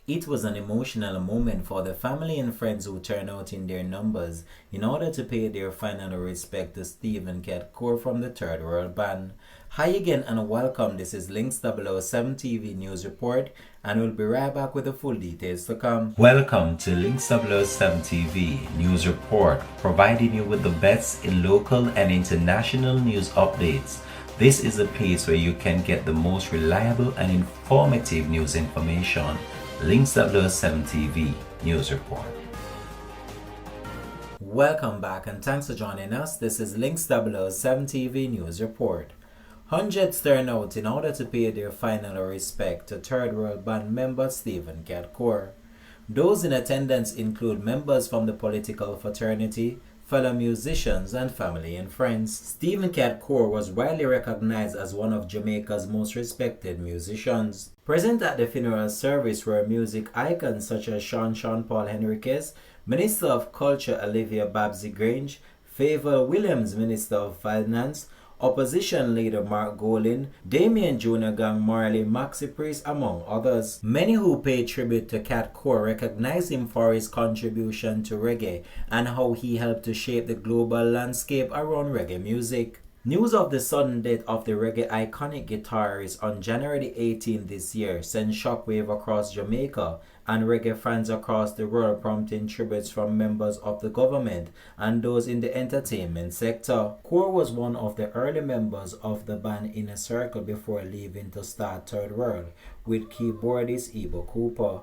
It was an emotional moment for the family and friends who turned out in their numbers in order to pay their final respect to Stephen Coore from the Third World Band. Hi again and welcome. This is Links 007 TV News Report, and we'll be right back with the full details to come. Welcome to Links 007 TV News Report, providing you with the best in local and international news updates. This is a place where you can get the most reliable and informative news information. Links 007 TV News Report. Welcome back and thanks for joining us. This is Links 007 TV News Report. Hundreds turn out in order to pay their final respect to Third World Band member Stephen Coore. Those in attendance include members from the political fraternity, fellow musicians, and family and friends. Stephen Coore was widely recognized as one of Jamaica's most respected musicians. Present at the funeral service were music icons such as Sean Paul Henriquez, Minister of Culture Olivia Babsy Grange, Favour Williams, Minister of Finance, Opposition Leader Mark Golin, Damien Jr. Gang Marley, Maxi Priest, among others. Many who paid tribute to Coore recognize him for his contribution to reggae and how he helped to shape the global landscape around reggae music. News of the sudden death of the reggae iconic guitarist on January 18 this year sent shockwave across Jamaica and reggae fans across the world, prompting tributes from members of the government and those in the entertainment sector. Coore was one of the early members of the band Inner Circle before leaving to start Third World with keyboardist Ibo Cooper.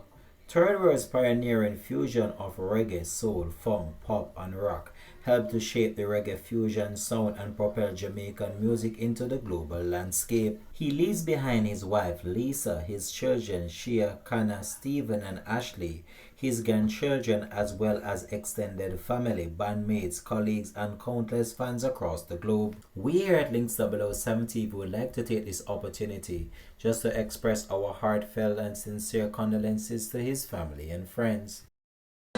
Third World's pioneering fusion of reggae, soul, funk, pop, and rock helped to shape the reggae fusion sound and propel Jamaican music into the global landscape. He leaves behind his wife Lisa, his children Shia, Kana, Stephen, and Ashley, his grandchildren, as well as extended family, bandmates, colleagues, and countless fans across the globe. We here at Links 007 TV would like to take this opportunity just to express our heartfelt and sincere condolences to his family and friends.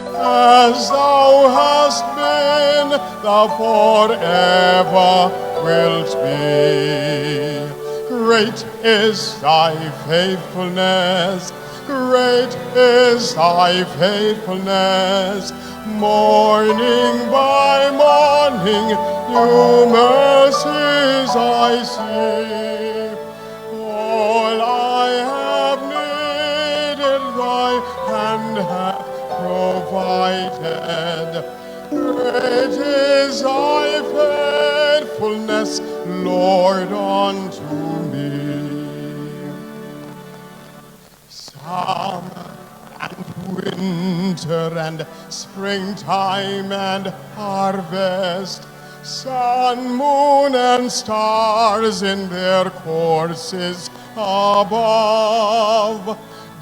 As thou hast been, thou forever wilt be. Great is thy faithfulness, great is thy faithfulness. Morning by morning, new mercies I see. All I have needed, thy hand hath provided. Great is thy faithfulness, Lord, unto me. Summer and winter and springtime and harvest, sun, moon, and stars in their courses above,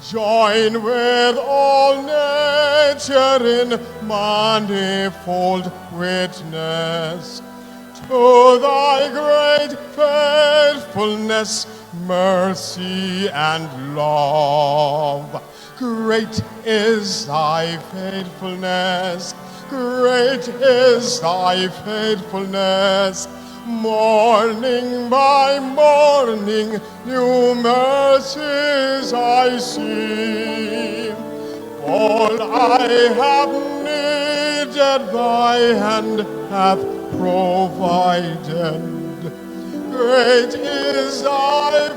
join with all nature in manifold witness to thy great faithfulness, mercy, and love. Great is thy faithfulness, great is thy faithfulness. Morning by morning, new mercies I see. All I have needed, thy hand hath provided. Great is thy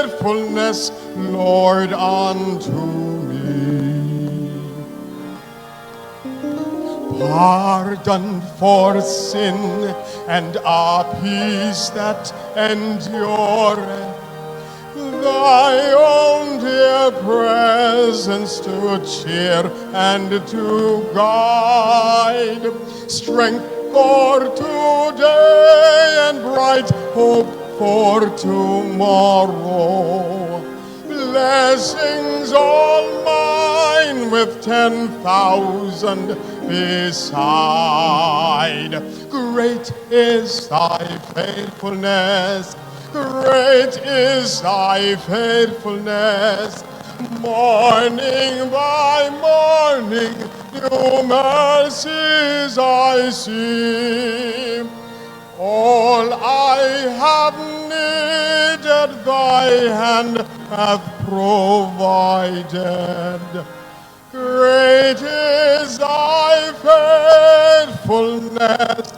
faithfulness, Lord, unto me. Pardon for sin and a peace that endureth, thy own dear presence to cheer and to guide, strength for today and bright hope for tomorrow. Blessings all mine with 10,000 beside. Great is thy faithfulness, great is thy faithfulness. Morning by morning, new mercies I see. All I have needed, thy hand hath provided. Great is thy faithfulness,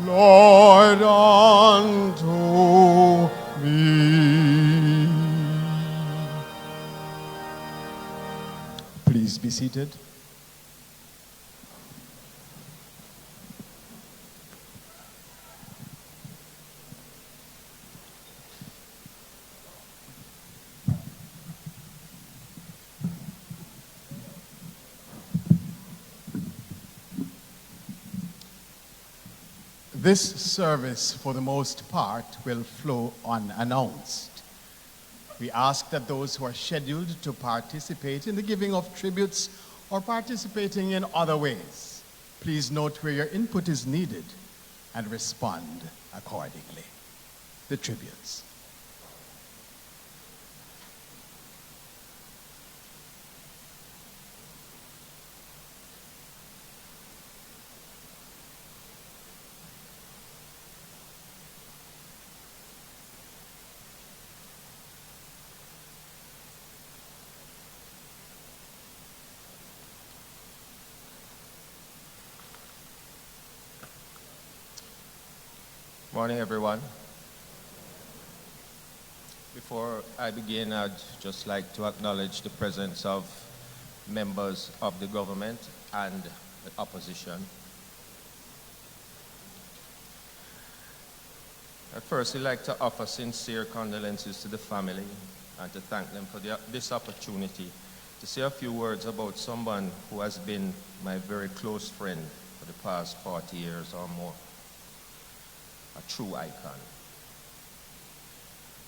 Lord, unto me. Please be seated. This service, for the most part, will flow unannounced. We ask that those who are scheduled to participate in the giving of tributes or participating in other ways, please note where your input is needed and respond accordingly. The tributes. Morning, everyone. Before I begin, I'd just like to acknowledge the presence of members of the government and the opposition. I'd firstly like to offer sincere condolences to the family and to thank them for this opportunity to say a few words about someone who has been my very close friend for the past 40 years or more. A true icon.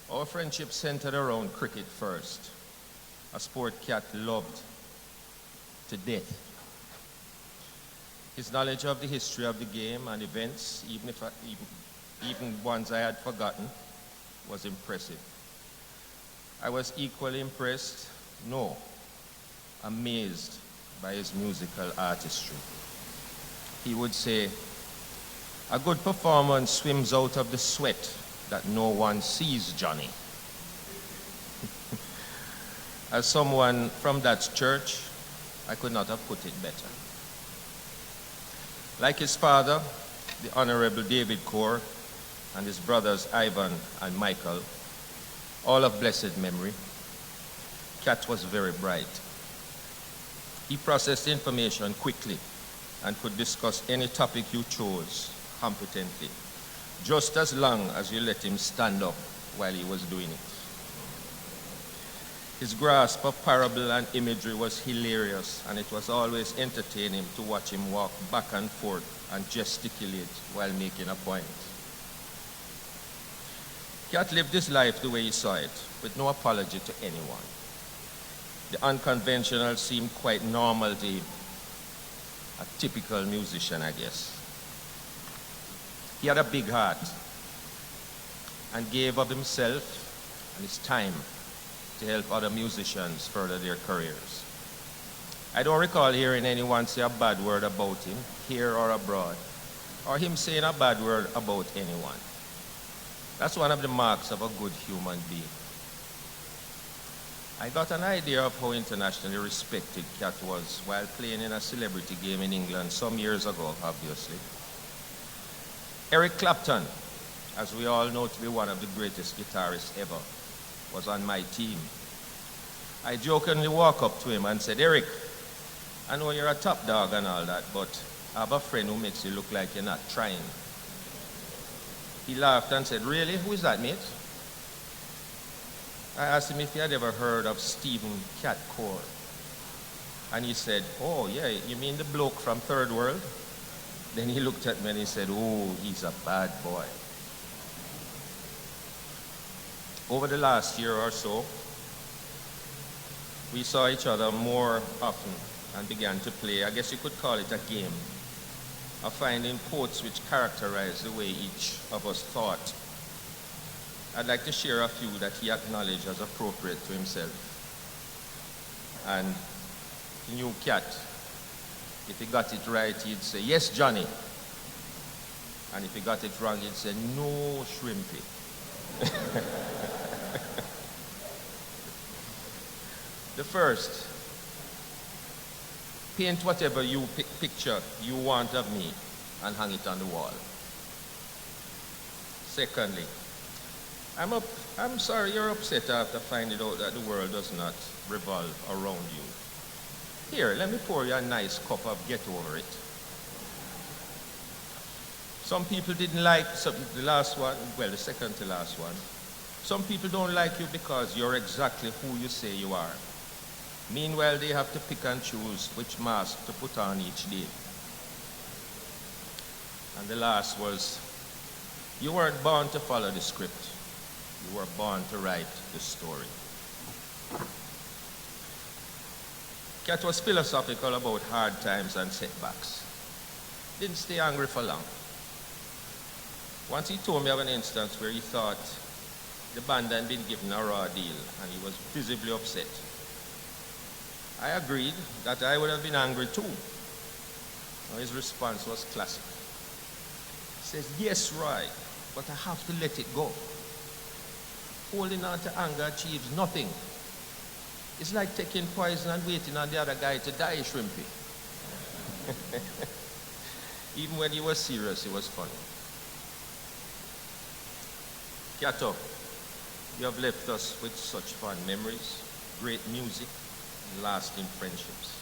Our friendship centered around cricket first, a sport Cat loved to death. His knowledge of the history of the game and events, even ones I had forgotten, was impressive. I was equally impressed, no, amazed by his musical artistry. He would say, "A good performance swims out of the sweat that no one sees, Johnny." As someone from that church, I could not have put it better. Like his father, the Honorable David Coore, and his brothers Ivan and Michael, all of blessed memory, Cat was very bright. He processed information quickly and could discuss any topic you chose competently, just as long as you let him stand up while he was doing it. His grasp of parable and imagery was hilarious, and it was always entertaining to watch him walk back and forth and gesticulate while making a point. Cat lived his life the way he saw it, with no apology to anyone. The unconventional seemed quite normal to him, a typical musician, I guess. He had a big heart and gave of himself and his time to help other musicians further their careers. I don't recall hearing anyone say a bad word about him, here or abroad, or him saying a bad word about anyone. That's one of the marks of a good human being. I got an idea of how internationally respected Cat was while playing in a celebrity game in England some years ago, obviously. Eric Clapton, as we all know to be one of the greatest guitarists ever, was on my team. I jokingly walked up to him and said, "Eric, I know you're a top dog and all that, but I have a friend who makes you look like you're not trying." He laughed and said, "Really? Who is that, mate?" I asked him if he had ever heard of Stephen Cat Coore. And he said, "Oh, yeah, you mean the bloke from Third World?" Then he looked at me and he said, "Oh, he's a bad boy." Over the last year or so, we saw each other more often and began to play, I guess you could call it a game, of finding quotes which characterize the way each of us thought. I'd like to share a few that he acknowledged as appropriate to himself. And he knew Cat. If he got it right, he'd say, "Yes, Johnny." And if you got it wrong, you'd say, no shrimpy. The first, paint whatever you picture you want of me and hang it on the wall. Secondly, I'm sorry you're upset after finding out that the world does not revolve around you. Here, let me pour you a nice cup of Get Over It. Some people didn't like the last one, well, the second to last one. Some people don't like you because you're exactly who you say you are. Meanwhile, they have to pick and choose which mask to put on each day. And the last was, you weren't born to follow the script. You were born to write the story. Cat was philosophical about hard times and setbacks. Didn't stay angry for long. Once he told me of an instance where he thought the band had been given a raw deal and he was visibly upset. I agreed that I would have been angry too. His response was classic. He says, yes, Roy, but I have to let it go. Holding on to anger achieves nothing. It's like taking poison and waiting on the other guy to die, Shrimpy. Even when he was serious, it was funny. Kato, you have left us with such fond memories, great music, and lasting friendships.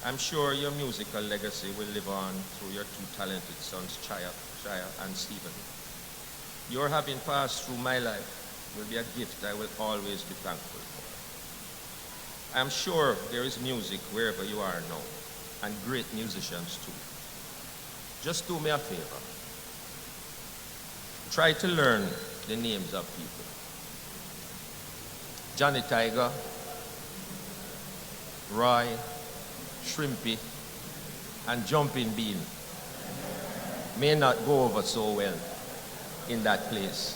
I'm sure your musical legacy will live on through your two talented sons, Chaya and Stephen. Your having passed through my life will be a gift I will always be thankful for. I'm sure there is music wherever you are now, and great musicians too. Just do me a favor. Try to learn the names of people. Johnny Tiger, Roy, Shrimpy, and Jumping Bean may not go over so well in that place.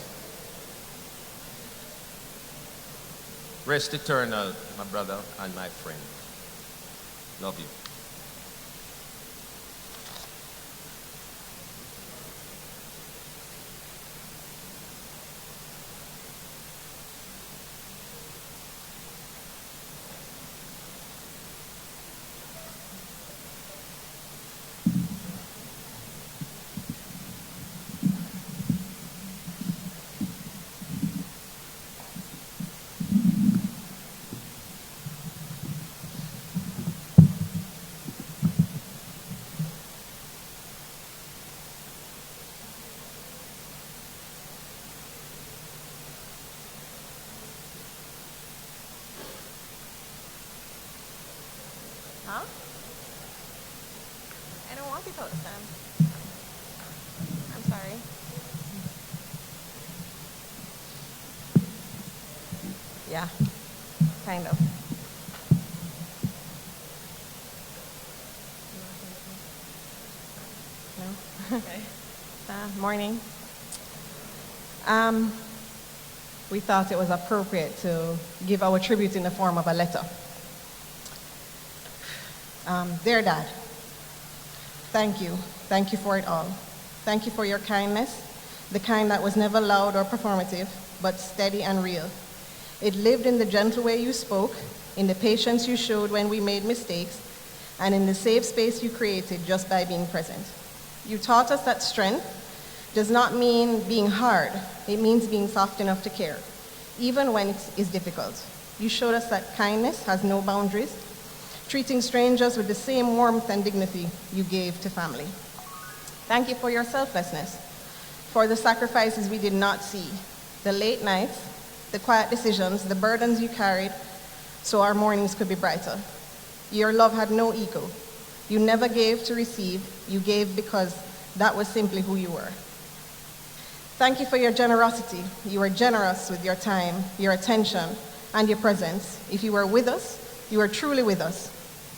Rest eternal, my brother and my friend. Love you. Huh? I don't want to post them. I'm sorry. Yeah, kind of. No? Okay. Morning. We thought it was appropriate to give our tribute in the form of a letter. Dear Dad, thank you. Thank you for it all. Thank you for your kindness, the kind that was never loud or performative, but steady and real. It lived in the gentle way you spoke, in the patience you showed when we made mistakes, and in the safe space you created just by being present. You taught us that strength does not mean being hard. It means being soft enough to care, even when it is difficult. You showed us that kindness has no boundaries, treating strangers with the same warmth and dignity you gave to family. Thank you for your selflessness, for the sacrifices we did not see, the late nights, the quiet decisions, the burdens you carried, so our mornings could be brighter. Your love had no ego. You never gave to receive, you gave because that was simply who you were. Thank you for your generosity. You were generous with your time, your attention, and your presence. If you were with us, you were truly with us.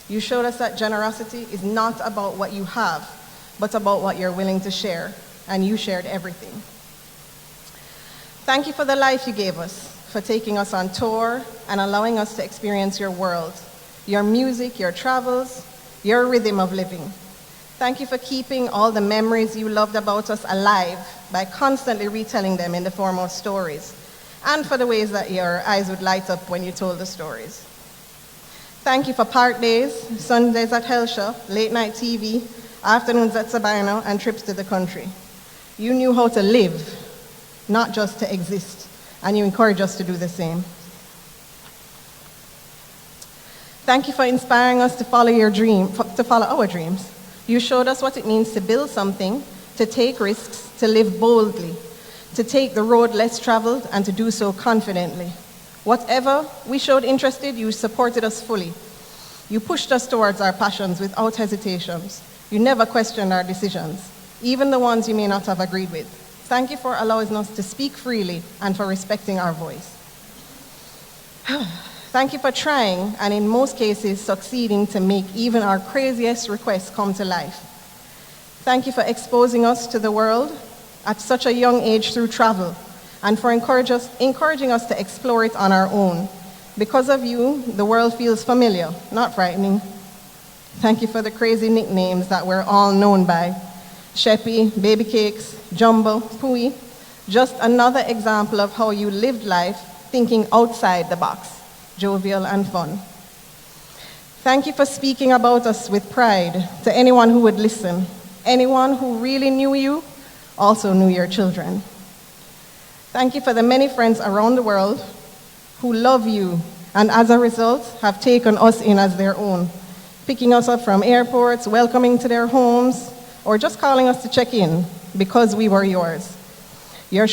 You showed us that generosity is not about what you have, but about what you're willing to share, and you shared everything. Thank you for the life you gave us, for taking us on tour and allowing us to experience your world, your music, your travels, your rhythm of living. Thank you for keeping all the memories you loved about us alive by constantly retelling them in the form of stories, and for the ways that your eyes would light up when you told the stories. Thank you for park days, Sundays at Helshaw, late night TV, afternoons at Sabina, and trips to the country. You knew how to live, not just to exist, and you encourage us to do the same. Thank you for inspiring us to follow our dreams. You showed us what it means to build something, to take risks, to live boldly, to take the road less traveled, and to do so confidently. Whatever we showed interested, you supported us fully. You pushed us towards our passions without hesitations. You never questioned our decisions, even the ones you may not have agreed with. Thank you for allowing us to speak freely and for respecting our voice. Thank you for trying, and in most cases, succeeding to make even our craziest requests come to life. Thank you for exposing us to the world at such a young age through travel, and for encouraging us to explore it on our own. Because of you, the world feels familiar, not frightening. Thank you for the crazy nicknames that we're all known by. Sheppy, Baby Cakes, Jumbo, Pooey. Just another example of how you lived life thinking outside the box. Jovial and fun. Thank you for speaking about us with pride to anyone who would listen. Anyone who really knew you also knew your children. Thank you for the many friends around the world who love you and as a result have taken us in as their own, picking us up from airports, welcoming to their homes, or just calling us to check in because we were yours. Your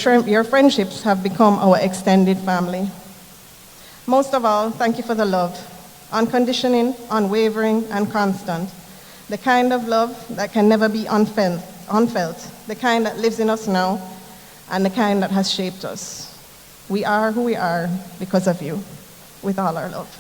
friendships have become our extended family. Most of all, thank you for the love, unconditioning, unwavering, and constant. The kind of love that can never be unfelt, the kind that lives in us now, and the kind that has shaped us. We are who we are because of you, with all our love.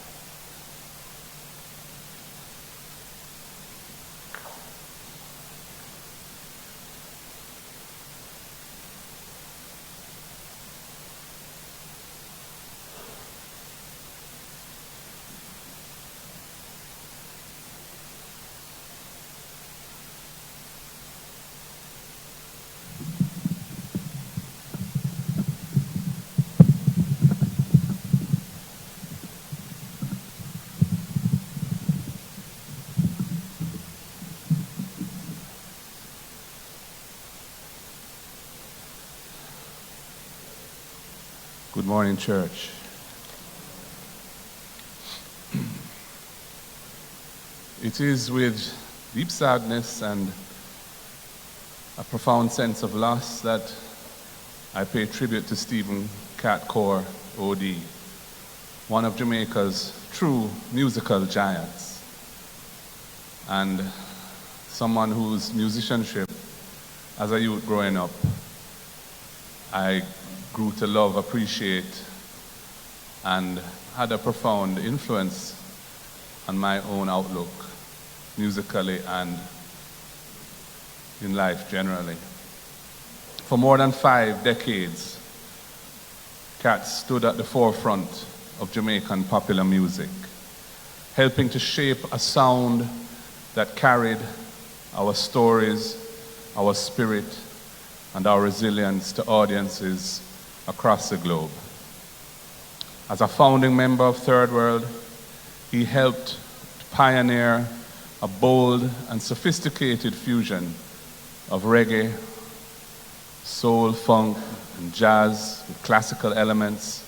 Good morning, church. It is with deep sadness and a profound sense of loss that I pay tribute to Stephen "Cat" Coore, OD, one of Jamaica's true musical giants, and someone whose musicianship as a youth growing up I grew to love, appreciate, and had a profound influence on my own outlook, musically and in life generally. For more than 5 decades, Cat stood at the forefront of Jamaican popular music, helping to shape a sound that carried our stories, our spirit, and our resilience to audiences across the globe. As a founding member of Third World, he helped pioneer a bold and sophisticated fusion of reggae, soul, funk, and jazz with classical elements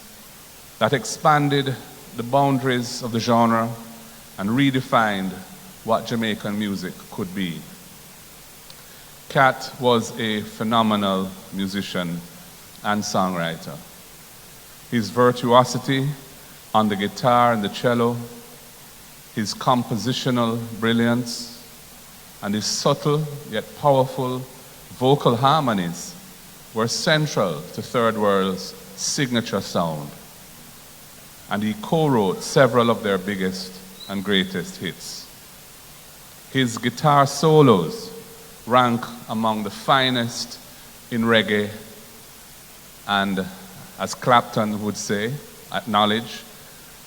that expanded the boundaries of the genre and redefined what Jamaican music could be. Cat was a phenomenal musician and songwriter. His virtuosity on the guitar and the cello, his compositional brilliance, and his subtle yet powerful vocal harmonies were central to Third World's signature sound, and he co-wrote several of their biggest and greatest hits. His guitar solos rank among the finest in reggae and, as Clapton would say, acknowledge,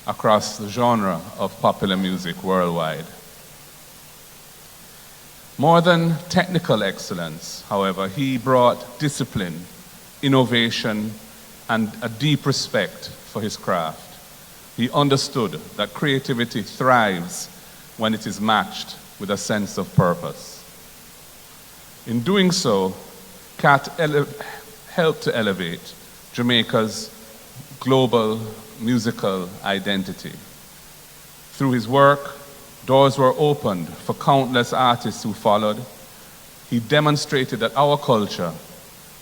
across the genre of popular music worldwide. More than technical excellence, however, he brought discipline, innovation, and a deep respect for his craft. He understood that creativity thrives when it is matched with a sense of purpose. In doing so, Cat helped to elevate Jamaica's global musical identity. Through his work, doors were opened for countless artists who followed. He demonstrated that our culture,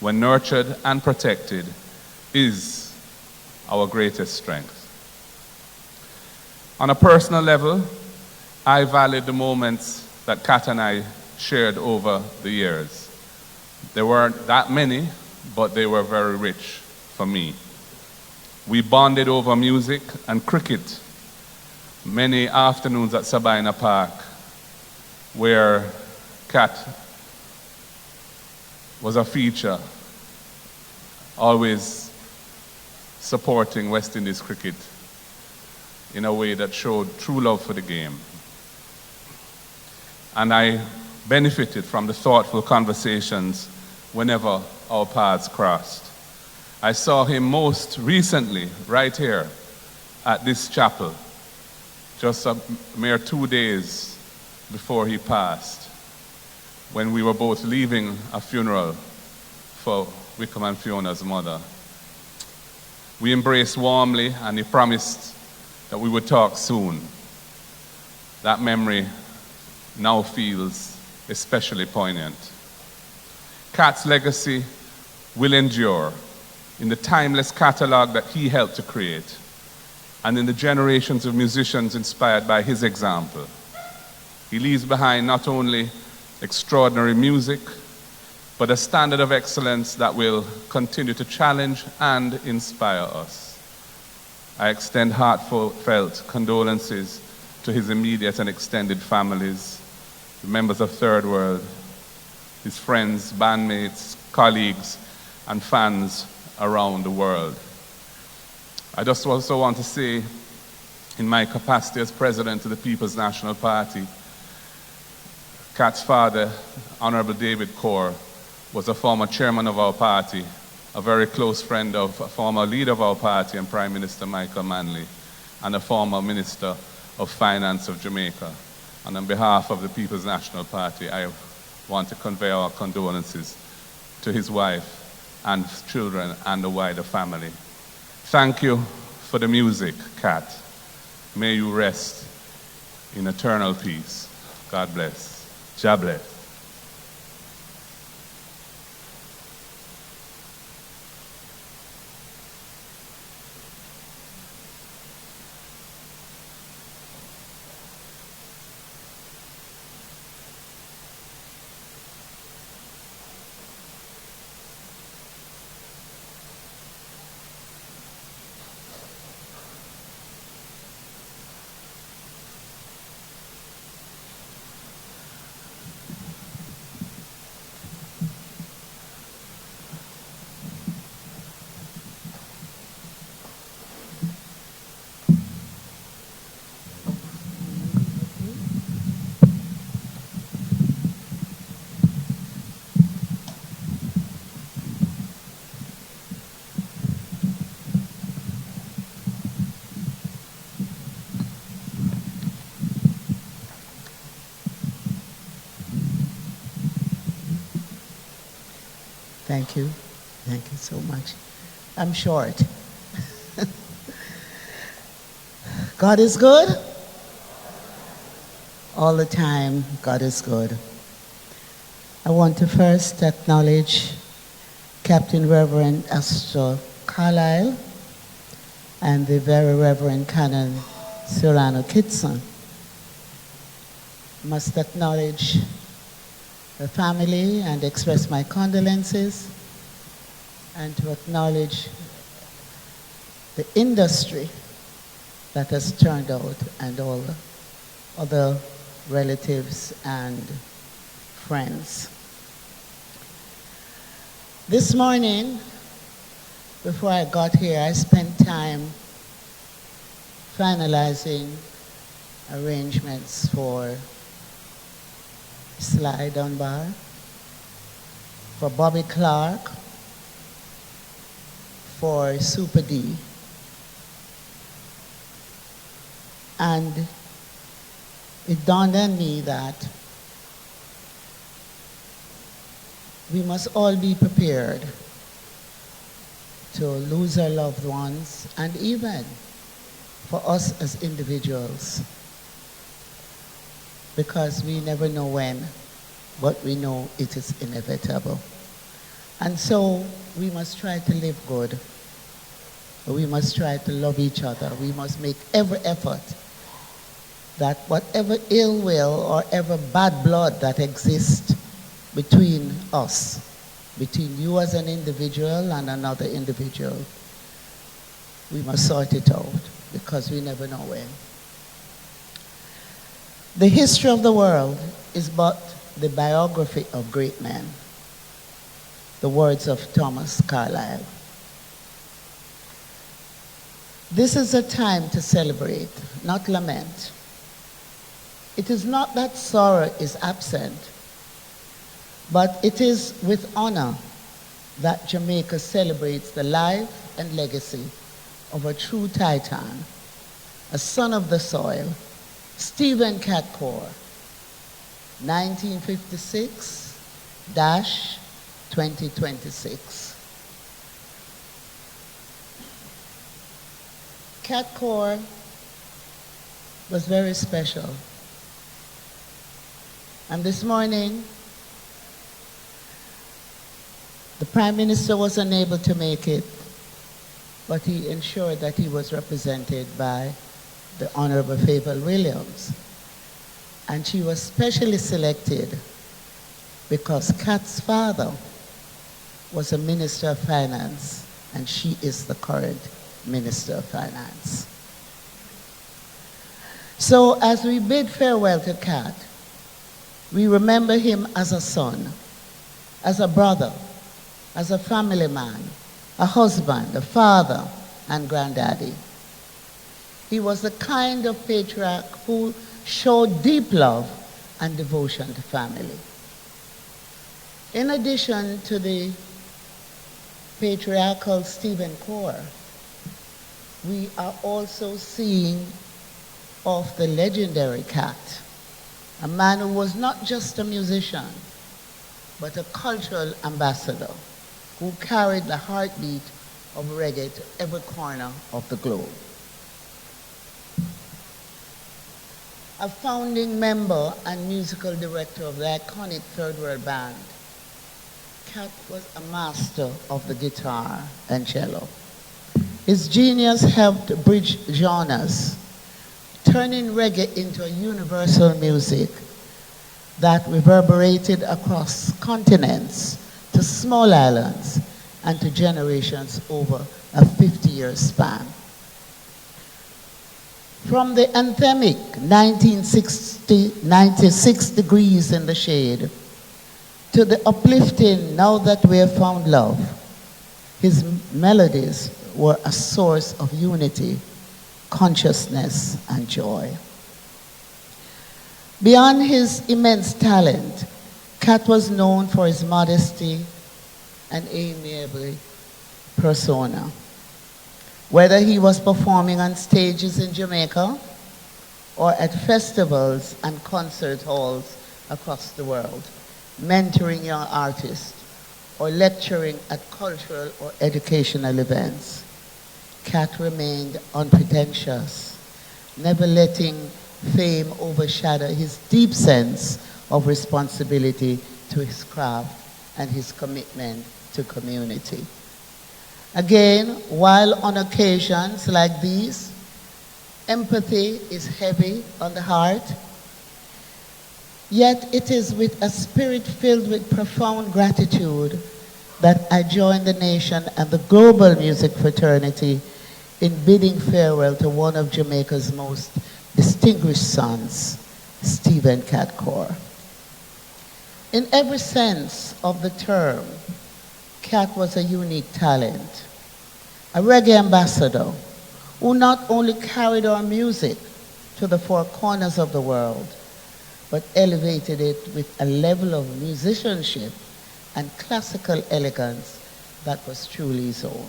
when nurtured and protected, is our greatest strength. On a personal level, I valued the moments that Kat and I shared over the years. There weren't that many, but they were very rich for me. We bonded over music and cricket, many afternoons at Sabina Park, where Kat was a feature, always supporting West Indies cricket in a way that showed true love for the game. And I benefited from the thoughtful conversations whenever our paths crossed. I saw him most recently right here at this chapel, just a mere 2 days before he passed, when we were both leaving a funeral for Wickham and Fiona's mother. We embraced warmly, and he promised that we would talk soon. That memory now feels especially poignant. Kat's legacy will endure in the timeless catalog that he helped to create, and in the generations of musicians inspired by his example. He leaves behind not only extraordinary music, but a standard of excellence that will continue to challenge and inspire us. I extend heartfelt condolences to his immediate and extended families, the members of Third World, his friends, bandmates, colleagues, and fans around the world. I just also want to say, in my capacity as president of the People's National Party, Kat's father, Honorable David Coore, was a former chairman of our party, a very close friend of a former leader of our party and Prime Minister Michael Manley, and a former Minister of Finance of Jamaica. And on behalf of the People's National Party, I want to convey our condolences to his wife and children and the wider family. Thank you for the music, Kat. May you rest in eternal peace. God bless. Jah bless. Thank you. Thank you so much. I'm short. God is good. All the time, God is good. I want to first acknowledge Captain Reverend Astor Carlyle and the Very Reverend Canon Cyrano Kitson. Must acknowledge the family and express my condolences, and to acknowledge the industry that has turned out and all the other relatives and friends. This morning, before I got here, I spent time finalizing arrangements for Sly Dunbar, for Bobby Clark, for Super D. And it dawned on me that we must all be prepared to lose our loved ones, and even for us as individuals, because we never know when, but we know it is inevitable. And so we must try to live good. We must try to love each other. We must make every effort that whatever ill will or ever bad blood that exists between us, between you as an individual and another individual, we must sort it out, because we never know when. The history of the world is but the biography of great men. The words of Thomas Carlyle. This is a time to celebrate, not lament. It is not that sorrow is absent, but it is with honor that Jamaica celebrates the life and legacy of a true Titan, a son of the soil, Stephen Cat Coore, 1956-2026. Cat Coore was very special. And this morning, the Prime Minister was unable to make it, but he ensured that he was represented by the Honorable Favour Williams. And she was specially selected because Kat's father was a Minister of Finance, and she is the current Minister of Finance. So as we bid farewell to Kat, we remember him as a son, as a brother, as a family man, a husband, a father, and granddaddy. He was the kind of patriarch who showed deep love and devotion to family. In addition to the patriarchal Stephen Coore, we are also seeing of the legendary Cat, a man who was not just a musician, but a cultural ambassador who carried the heartbeat of reggae to every corner of the globe. A founding member and musical director of the iconic Third World Band, Cat was a master of the guitar and cello. His genius helped bridge genres, turning reggae into a universal music that reverberated across continents, to small islands, and to generations over a 50-year span. From the anthemic 96 degrees in the shade to the uplifting Now That We Have Found Love, his melodies were a source of unity, consciousness, and joy. Beyond his immense talent, Cat was known for his modesty and amiable persona. Whether he was performing on stages in Jamaica or at festivals and concert halls across the world, mentoring young artists or lecturing at cultural or educational events, Cat remained unpretentious, never letting fame overshadow his deep sense of responsibility to his craft and his commitment to community. Again, while on occasions like these, empathy is heavy on the heart, yet it is with a spirit filled with profound gratitude that I join the nation and the global music fraternity in bidding farewell to one of Jamaica's most distinguished sons, Stephen Cat Coore. In every sense of the term, Cat was a unique talent, a reggae ambassador who not only carried our music to the four corners of the world, but elevated it with a level of musicianship and classical elegance that was truly his own.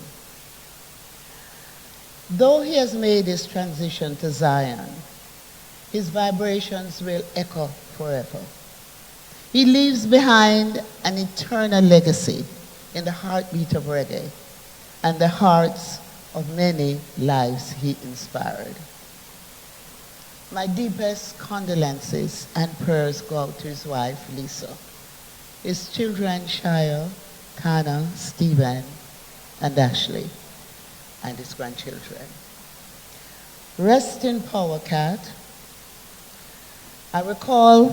Though he has made his transition to Zion, his vibrations will echo forever. He leaves behind an eternal legacy in the heartbeat of reggae and the hearts of many lives he inspired. My deepest condolences and prayers go out to his wife, Lisa, his children, Shia, Tana, Stephen, and Ashley, and his grandchildren. Rest in power, Cat. I recall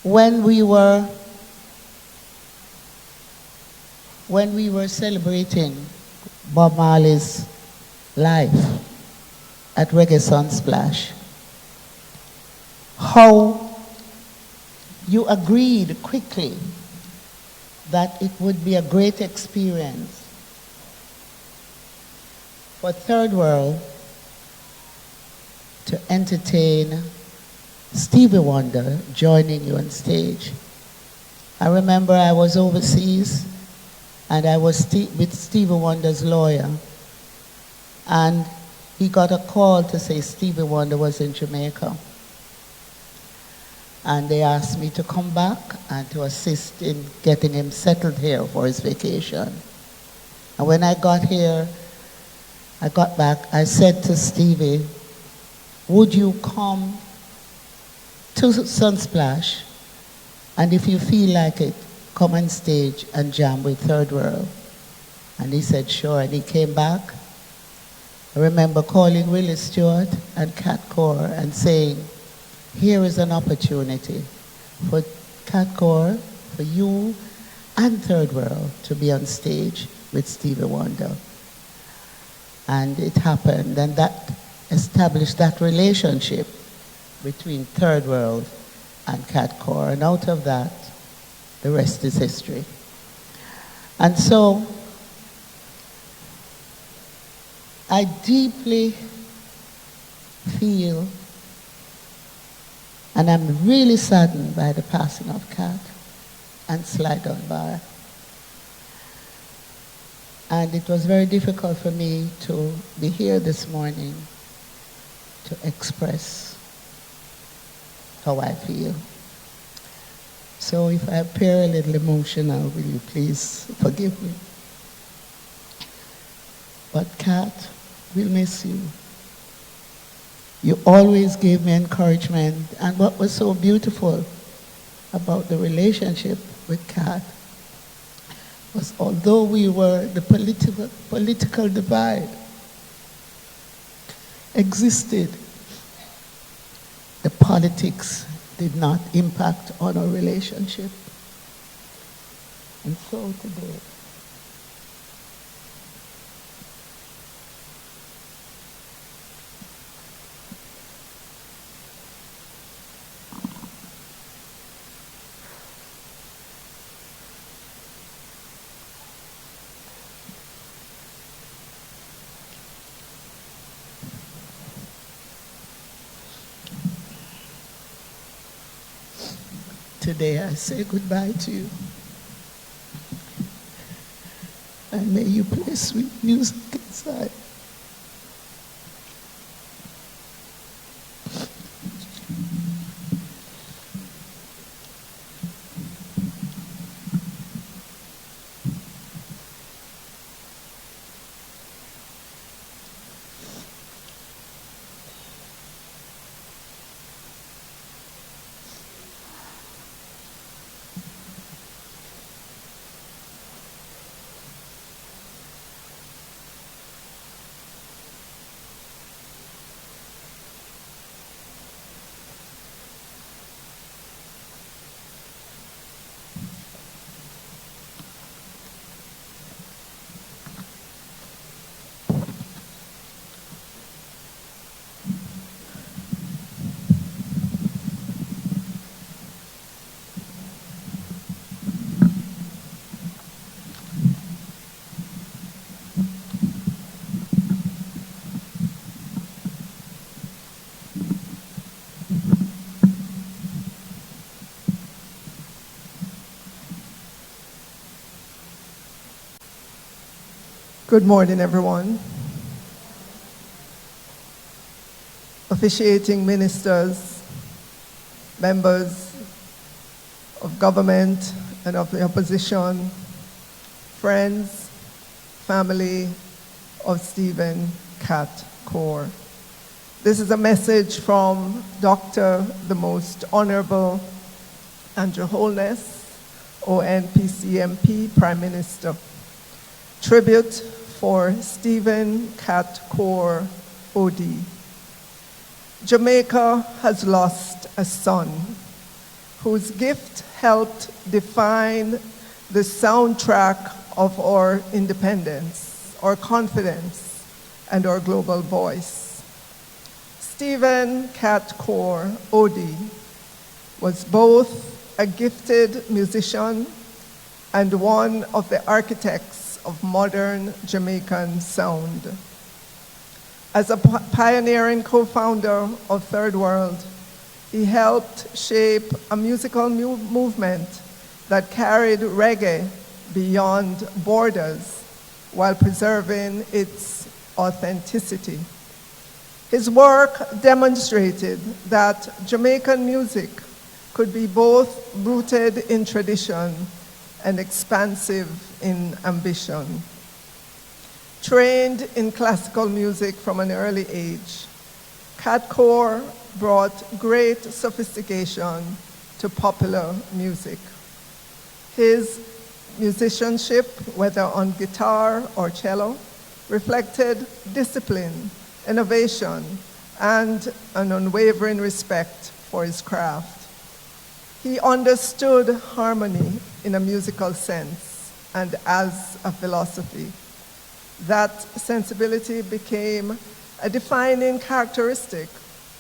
when we were celebrating Bob Marley's life at Reggae Sunsplash, how you agreed quickly that it would be a great experience for Third World to entertain Stevie Wonder joining you on stage. I remember I was overseas and I was with Stevie Wonder's lawyer, and he got a call to say Stevie Wonder was in Jamaica. And they asked me to come back and to assist in getting him settled here for his vacation. And when I got here, I got back, I said to Stevie, would you come to Sunsplash, and if you feel like it, come on stage and jam with Third World? And he said, sure, and he came back. I remember calling Willie Stewart and Cat Coore and saying, here is an opportunity for Cat Coore, for you and Third World to be on stage with Stevie Wonder. And it happened, and that established that relationship between Third World and Cat Coore, and out of that, the rest is history. And so, I deeply feel, and I'm really saddened by the passing of Cat and Sly Dunbar. And it was very difficult for me to be here this morning to express how I feel. So if I appear a little emotional, will you please forgive me? But Cat, we'll miss you. You always gave me encouragement, and what was so beautiful about the relationship with Cat was, although we were, the political divide existed, the politics did not impact on our relationship. And so today, today I say goodbye to you. And may you play sweet music inside. Good morning, everyone. Officiating ministers, members of government and of the opposition, friends, family of Stephen Cat Coore. This is a message from Dr. the Most Honorable Andrew Holness, ONPCMP, Prime Minister. Tribute for Stephen Cat Coore, OD. Jamaica has lost a son whose gift helped define the soundtrack of our independence, our confidence, and our global voice. Stephen Cat Coore, OD, was both a gifted musician and one of the architects of modern Jamaican sound. As a pioneering co-founder of Third World, he helped shape a musical movement that carried reggae beyond borders while preserving its authenticity. His work demonstrated that Jamaican music could be both rooted in tradition and expansive in ambition. Trained in classical music from an early age, Cat Coore brought great sophistication to popular music. His musicianship, whether on guitar or cello, reflected discipline, innovation, and an unwavering respect for his craft. He understood harmony in a musical sense and as a philosophy. That sensibility became a defining characteristic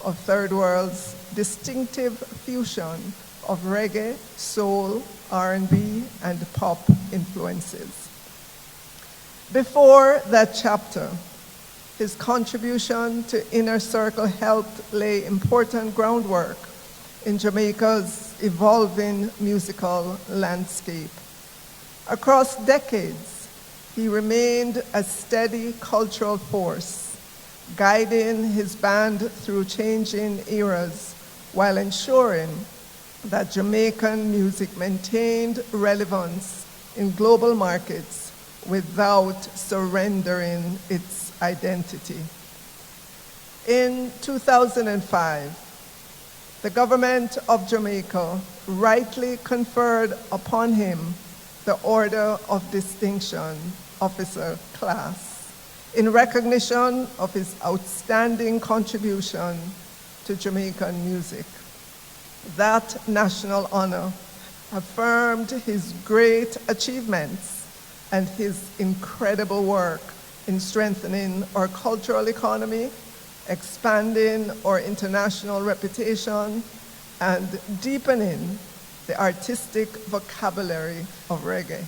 of Third World's distinctive fusion of reggae, soul, R&B, and pop influences. Before that chapter, his contribution to Inner Circle helped lay important groundwork in Jamaica's evolving musical landscape. Across decades, he remained a steady cultural force, guiding his band through changing eras while ensuring that Jamaican music maintained relevance in global markets without surrendering its identity. In 2005, the government of Jamaica rightly conferred upon him the Order of Distinction, Officer Class, in recognition of his outstanding contribution to Jamaican music. That national honor affirmed his great achievements and his incredible work in strengthening our cultural economy, expanding our international reputation, and deepening the artistic vocabulary of reggae.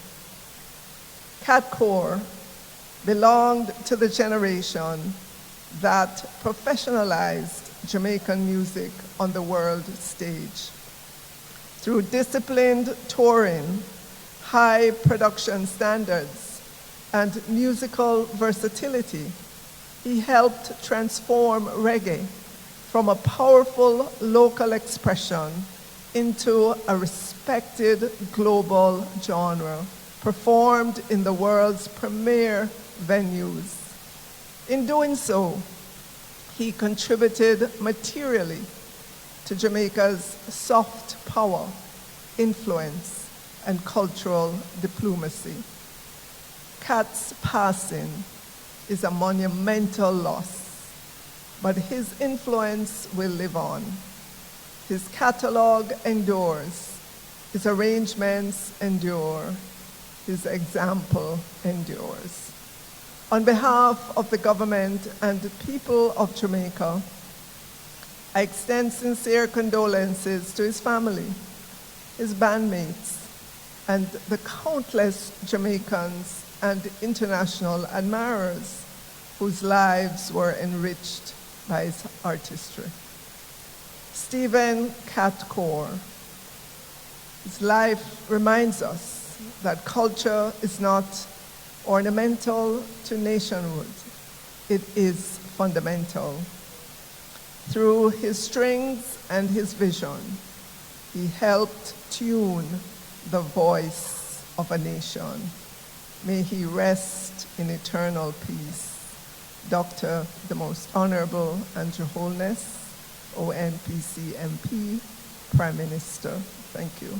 Cat Coore belonged to the generation that professionalized Jamaican music on the world stage. Through disciplined touring, high production standards, and musical versatility, he helped transform reggae from a powerful local expression into a respected global genre, performed in the world's premier venues. In doing so, he contributed materially to Jamaica's soft power, influence, and cultural diplomacy. Cat's passing is a monumental loss, but his influence will live on. His catalog endures, his arrangements endure, his example endures. On behalf of the government and the people of Jamaica, I extend sincere condolences to his family, his bandmates, and the countless Jamaicans and international admirers whose lives were enriched by his artistry. Stephen Cat Coore. His life reminds us that culture is not Ornamental to nationhood, it is fundamental. Through his strings and his vision, he helped tune the voice of a nation. May he rest in eternal peace. Dr. the Most Honorable Andrew Holness, ONPC MP, Prime Minister. Thank you.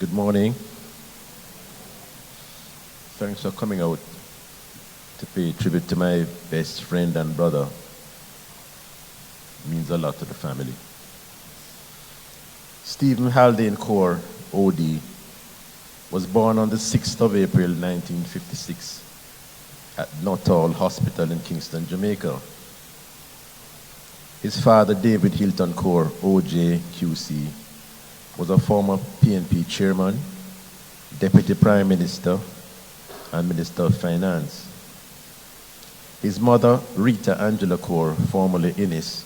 Good morning. Thanks for coming out to pay tribute to my best friend and brother. It means a lot to the family. Stephen Haldane Coore, OD, was born on the 6th of April 1956 at Nuttall Hospital in Kingston, Jamaica. His father, David Hilton Coore, OJ QC, was a former PNP chairman, deputy prime minister, and minister of finance. His mother, Rita Angela Coore, formerly Innis,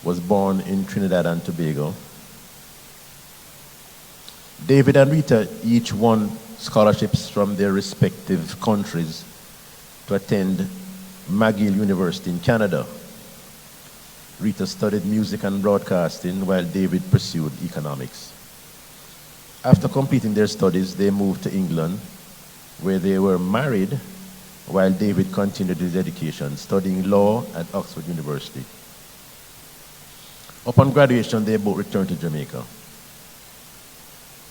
was born in Trinidad and Tobago. David and Rita each won scholarships from their respective countries to attend McGill University in Canada. Rita studied music and broadcasting while David pursued economics. After completing their studies, they moved to England, where they were married while David continued his education, studying law at Oxford University. Upon graduation, they both returned to Jamaica.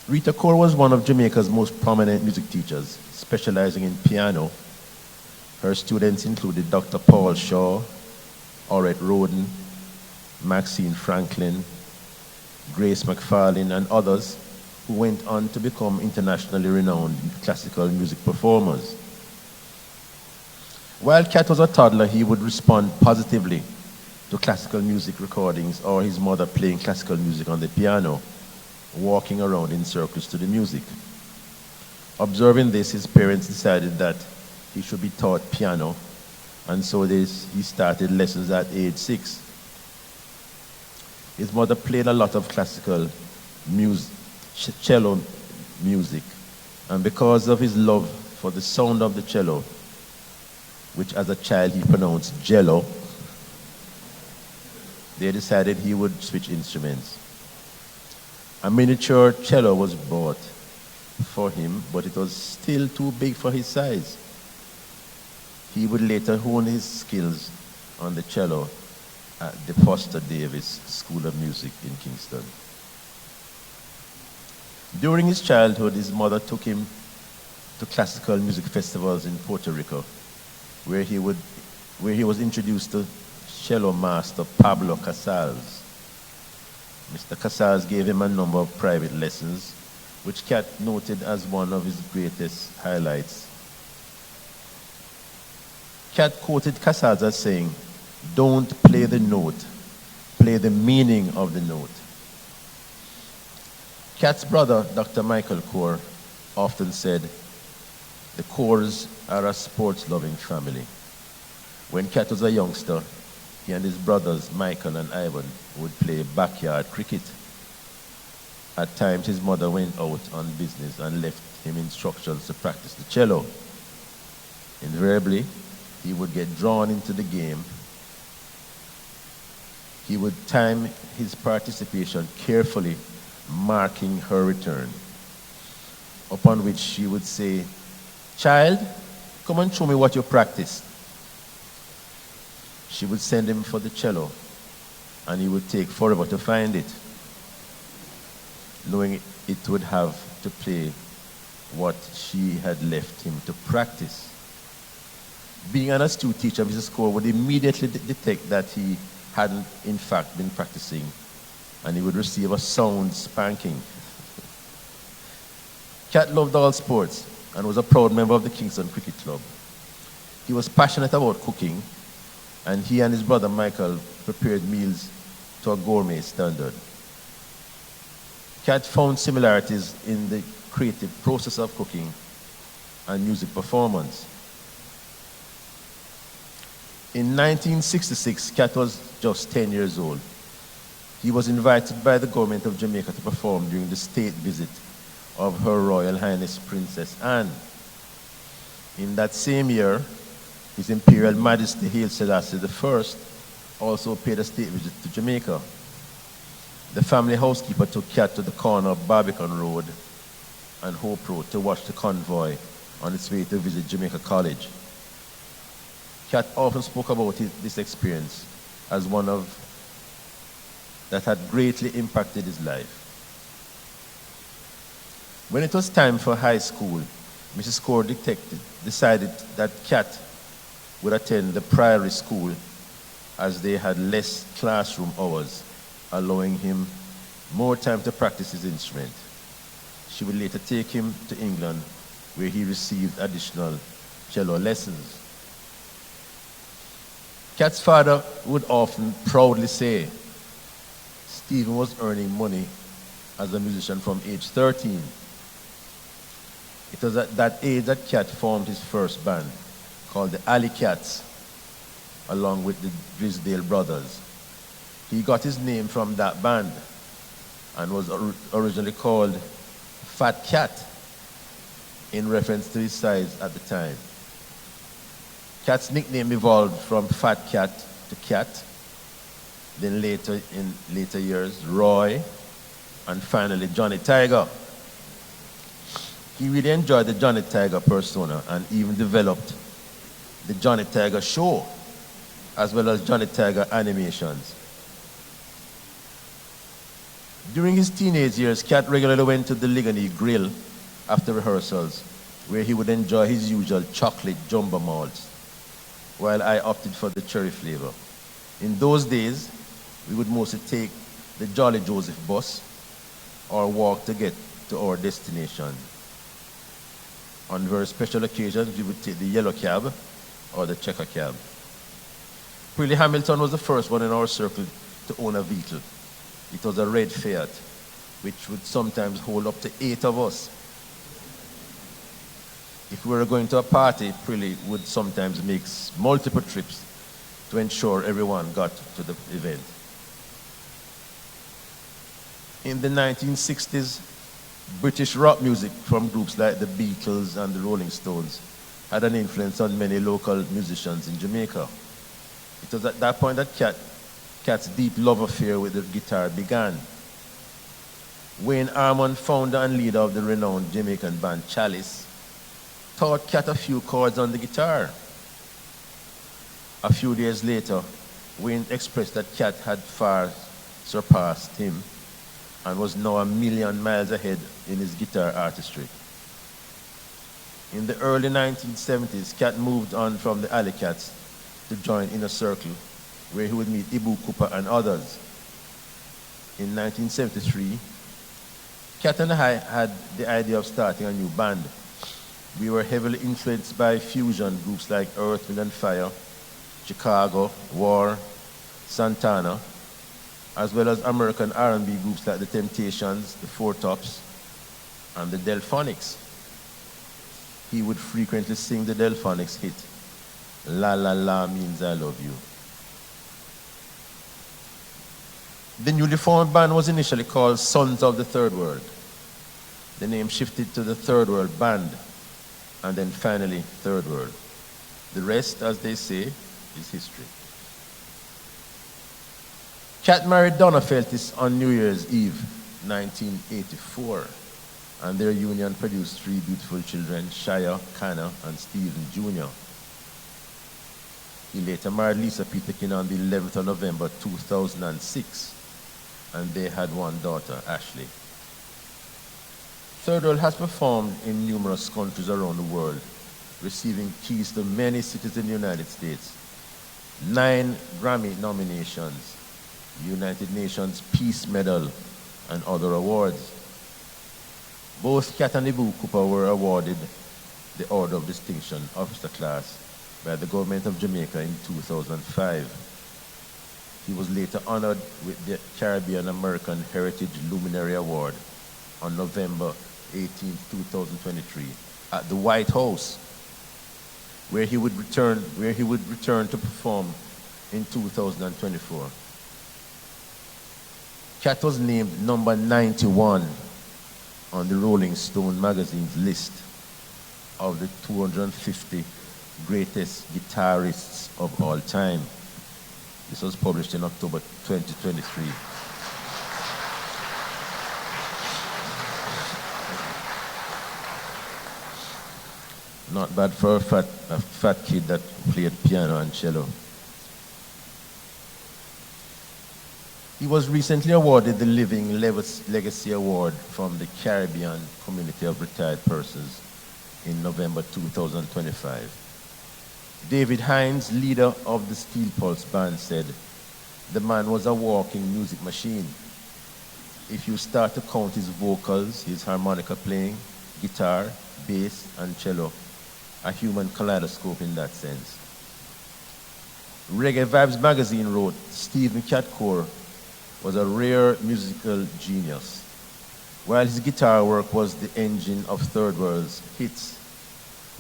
Rita Coore was one of Jamaica's most prominent music teachers, specializing in piano. Her students included Dr. Paul Shaw, Orette Roden, Maxine Franklin, Grace McFarlane, and others who went on to become internationally renowned classical music performers. While Cat was a toddler, he would respond positively to classical music recordings or his mother playing classical music on the piano, walking around in circles to the music. Observing this, his parents decided that he should be taught piano, and so he started lessons at age 6. His mother played a lot of classical music, cello music, and because of his love for the sound of the cello, which as a child he pronounced jello, they decided he would switch instruments. A miniature cello was bought for him, but it was still too big for his size. He would later hone his skills on the cello at the Foster Davis School of Music in Kingston. During his childhood, his mother took him to classical music festivals in Puerto Rico, where he was introduced to cello master Pablo Casals. Mr. Casals gave him a number of private lessons, which Cat noted as one of his greatest highlights. Cat quoted Casals as saying, "Don't play the note, play the meaning of the note." Cat's brother, Dr. Michael Coore, often said, "The Coores are a sports-loving family." When Cat was a youngster, he and his brothers, Michael and Ivan, would play backyard cricket. At times, his mother went out on business and left him instructions to practice the cello. Invariably, he would get drawn into the game. He would time his participation carefully, marking her return, upon which she would say, "Child, come and show me what you practiced." She would send him for the cello, and he would take forever to find it, knowing it would have to play what she had left him to practice. Being an astute teacher, Mrs. Coore would immediately detect that he hadn't in fact been practicing, and he would receive a sound spanking. Cat loved all sports and was a proud member of the Kingston Cricket Club. He was passionate about cooking, and he and his brother Michael prepared meals to a gourmet standard. Cat found similarities in the creative process of cooking and music performance. In 1966, Cat was just 10 years old. He was invited by the government of Jamaica to perform during the state visit of Her Royal Highness Princess Anne. In that same year, His Imperial Majesty Haile Selassie I also paid a state visit to Jamaica. The family housekeeper took Cat to the corner of Barbican Road and Hope Road to watch the convoy on its way to visit Jamaica College. Cat often spoke about this experience as one that had greatly impacted his life. When it was time for high school, Mrs. Coore decided that Cat would attend the priory school as they had less classroom hours, allowing him more time to practice his instrument. She would later take him to England, where he received additional cello lessons. Cat's father would often proudly say, Stephen was earning money as a musician from age 13. It was at that age that Cat formed his first band, called the Alley Cats, along with the Drisdale brothers. He got his name from that band and was originally called Fat Cat, in reference to his size at the time. Cat's nickname evolved from Fat Cat to Cat, then later in later years, Roy, and finally Johnny Tiger. He really enjoyed the Johnny Tiger persona and even developed the Johnny Tiger show, as well as Johnny Tiger animations. During his teenage years, Cat regularly went to the Ligony Grill after rehearsals, where he would enjoy his usual chocolate jumbo malts, while I opted for the cherry flavor. In those days, we would mostly take the Jolly Joseph bus or walk to get to our destination. On very special occasions, we would take the yellow cab or the checker cab. Prilly Hamilton was the first one in our circle to own a vehicle. It was a red Fiat, which would sometimes hold up to 8 of us. If we were going to a party, Prilly would sometimes make multiple trips to ensure everyone got to the event. In the 1960s, British rock music from groups like the Beatles and the Rolling Stones had an influence on many local musicians in Jamaica. It was at that point that Cat's deep love affair with the guitar began. Wayne Armand, founder and leader of the renowned Jamaican band Chalice, taught Cat a few chords on the guitar. A few days later, Wayne expressed that Cat had far surpassed him and was now 1,000,000 miles ahead in his guitar artistry. In the early 1970s, Cat moved on from the Alley Cats to join Inner Circle, where he would meet Ibu Cooper and others. In 1973, Cat and I had the idea of starting a new band. We were heavily influenced by fusion groups like Earth, Wind and Fire, Chicago, War, Santana, as well as American R&B groups like The Temptations, The Four Tops, and the Delphonics. He would frequently sing the Delphonics hit, La La La Means I Love You. The newly formed band was initially called Sons of the Third World. The name shifted to the Third World Band, and then finally Third World. The rest, as they say, is history. Cat married Donna Feltis on New Year's Eve, 1984, and their union produced 3 beautiful children, Shia, Kana, and Stephen Jr. He later married Lisa Peterkin on the 11th of November 2006, and they had 1 daughter, Ashley. Third World has performed in numerous countries around the world, receiving keys to many cities in the United States, 9 Grammy nominations, United Nations Peace Medal, and other awards. Both Cat and Ibu Cooper were awarded the Order of Distinction Officer Class by the government of Jamaica in 2005. He was later honored with the Caribbean American Heritage Luminary Award on November 18, 2023 at the White House, where he would return to perform in 2024. Cat was named number 91 on the Rolling Stone magazine's list of the 250 greatest guitarists of all time. This was published in October 2023. Not bad for a fat kid that played piano and cello. He was recently awarded the Living Legacy Award from the Caribbean Community of Retired Persons in November 2025. David Hines, leader of the Steel Pulse Band, said, "The man was a walking music machine. If you start to count his vocals, his harmonica playing, guitar, bass, and cello, a human kaleidoscope in that sense." Reggae Vibes magazine wrote, Stephen Coore was a rare musical genius. While his guitar work was the engine of Third World's hits,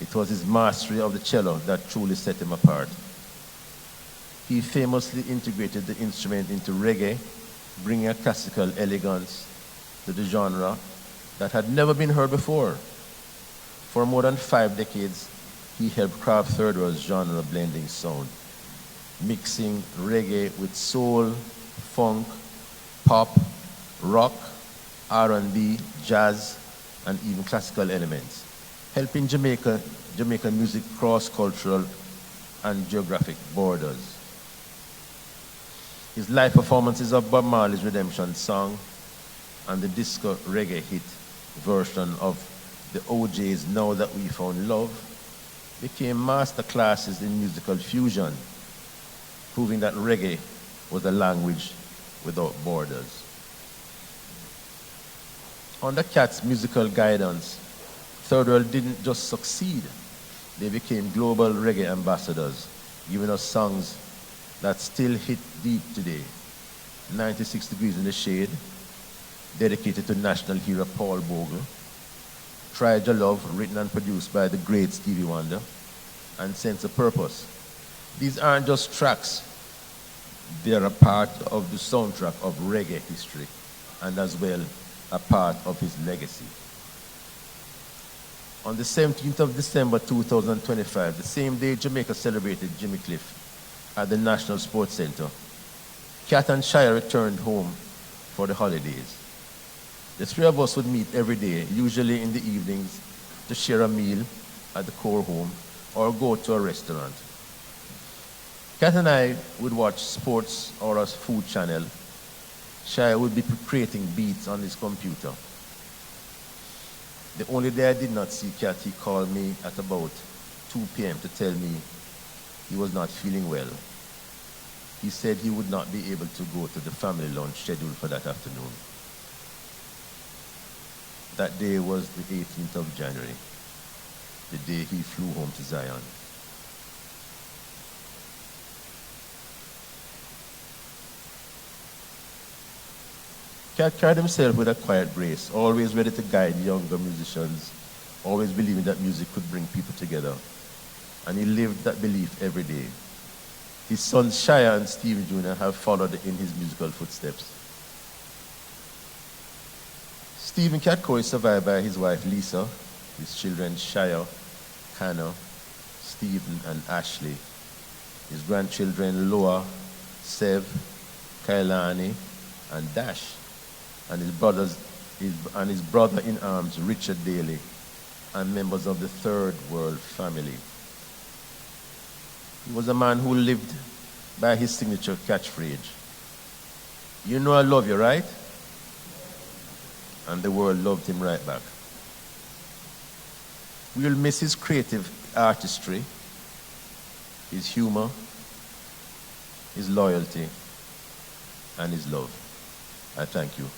it was his mastery of the cello that truly set him apart. He famously integrated the instrument into reggae, bringing a classical elegance to the genre that had never been heard before. For more than 5 decades, he helped craft Third World's genre blending sound, mixing reggae with soul, funk, pop, rock, R&B, jazz, and even classical elements, helping Jamaican music cross cultural and geographic borders. His live performances of Bob Marley's Redemption Song and the disco reggae hit version of the OJ's Now That We Found Love became master classes in musical fusion, proving that reggae was a language without borders. Under Cat's musical guidance, Third World didn't just succeed, they became global reggae ambassadors, giving us songs that still hit deep today. 96 Degrees in the Shade, dedicated to national hero Paul Bogle. Try Your Love, written and produced by the great Stevie Wonder. And Sense of Purpose. These aren't just tracks, they're a part of the soundtrack of reggae history, and as well a part of his legacy. On the 17th of December 2025, the same day Jamaica celebrated Jimmy Cliff at the National Sports Center, Cat and Shire returned home for the holidays. The three of us would meet every day, usually in the evenings, to share a meal at the Coore home or go to a restaurant. Cat and I would watch sports or a food channel. Shire would be creating beats on his computer. The only day I did not see Cat, he called me at about 2 p.m. to tell me he was not feeling well. He said he would not be able to go to the family lunch scheduled for that afternoon. That day was the 18th of January, the day he flew home to Zion. Cat carried himself with a quiet grace, always ready to guide younger musicians, always believing that music could bring people together. And he lived that belief every day. His sons Shire and Steve Jr. have followed in his musical footsteps. Stephen Cat Coore is survived by his wife Lisa, his children Shire, Hannah, Stephen, and Ashley, his grandchildren Loa, Sev, Kailani, and Dash, and his brother in arms Richard Daly, and members of the Third World family. He was a man who lived by his signature catchphrase, "You know I love you, right?" And the world loved him right back. We will miss his creative artistry, his humor, his loyalty, and his love. I thank you.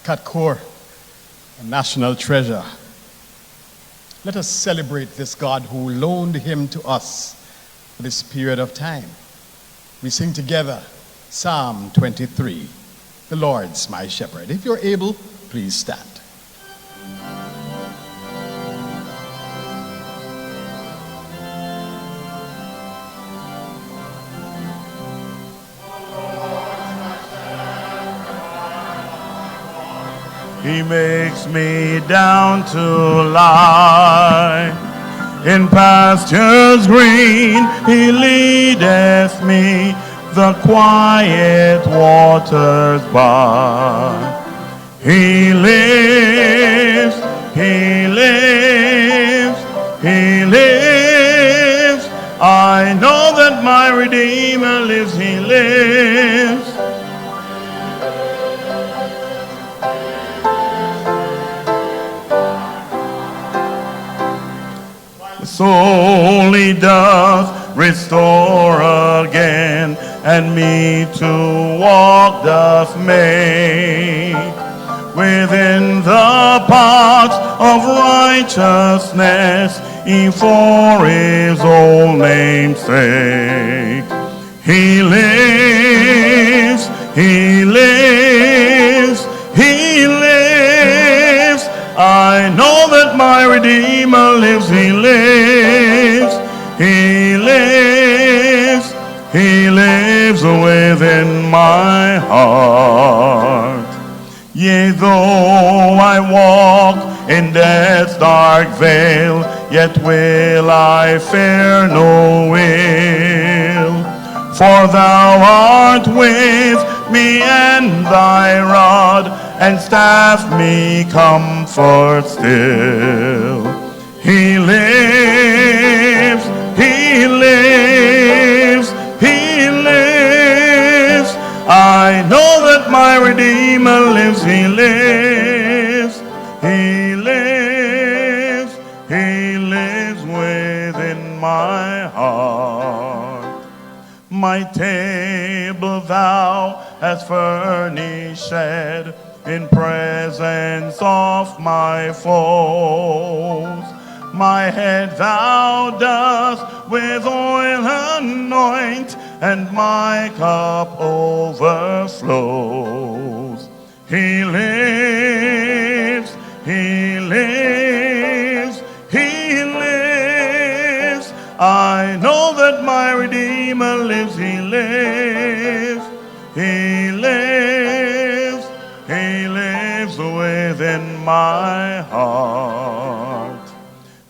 Cat Coore, a national treasure. Let us celebrate this God who loaned him to us for this period of time. We sing together Psalm 23, "The Lord's my shepherd." If you're able, please stand. He makes me down to lie in pastures green. He leadeth me the quiet waters by. He lives soul he doth restore again, and me to walk doth make. Within the paths of righteousness, he for his own name's sake. He lives, he lives, he lives. I know that my Redeemer lives, he lives, he lives, he lives within my heart. Yea, though I walk in death's dark vale, yet will I fear no ill. For thou art with me, and thy rod and staff me comfort still. He lives, he lives, he lives. I know that my Redeemer lives, he lives, he lives, he lives within my heart. My table thou hast furnished in presence of my foes. My head thou dost with oil anoint, and my cup overflows. He lives, he lives, he lives. I know that my Redeemer lives, he lives, he lives, he lives within my heart.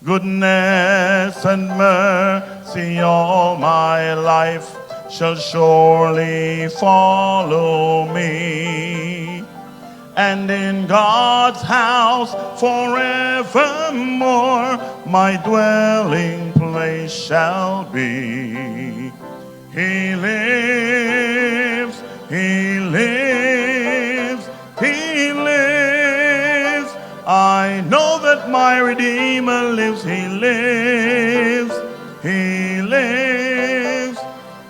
Goodness and mercy all my life shall surely follow me, and in God's house forevermore my dwelling place shall be. He lives, he lives, he lives. I know that my Redeemer lives, he lives, he lives,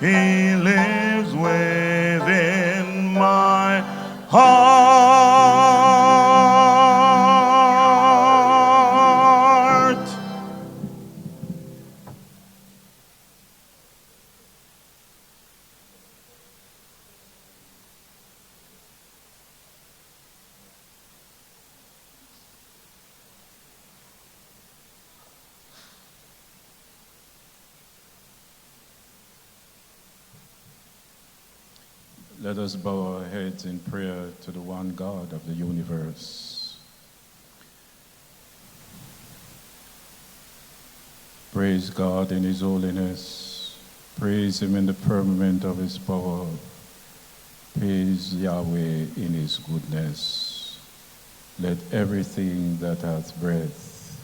he lives within my heart. Let us bow our heads in prayer to the one God of the universe. Praise God in his holiness. Praise him in the firmament of his power. Praise Yahweh in his goodness. Let everything that hath breath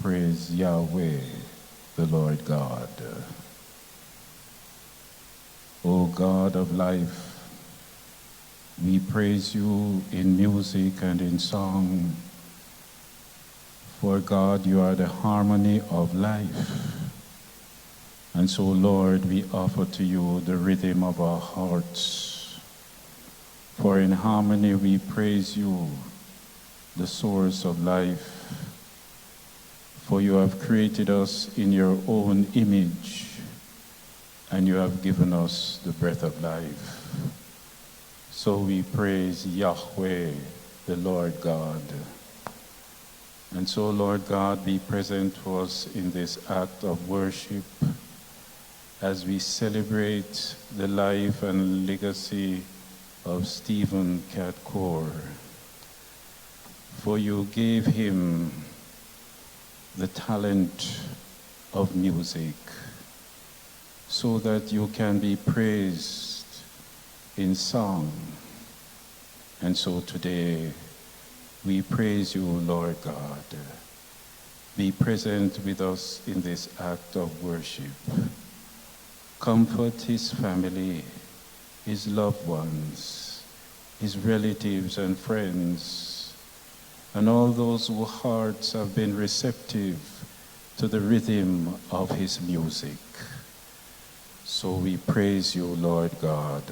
praise Yahweh, the Lord God. O God of life, we praise you in music and in song. For God, you are the harmony of life. And so, Lord, we offer to you the rhythm of our hearts. For in harmony we praise you, the source of life. For you have created us in your own image, and you have given us the breath of life. So we praise Yahweh, the Lord God. And so, Lord God, be present to us in this act of worship as we celebrate the life and legacy of Stephen Coore. For you gave him the talent of music so that you can be praised in song. And so today, we praise you, Lord God. Be present with us in this act of worship. Comfort his family, his loved ones, his relatives and friends, and all those whose hearts have been receptive to the rhythm of his music. So we praise you, Lord God.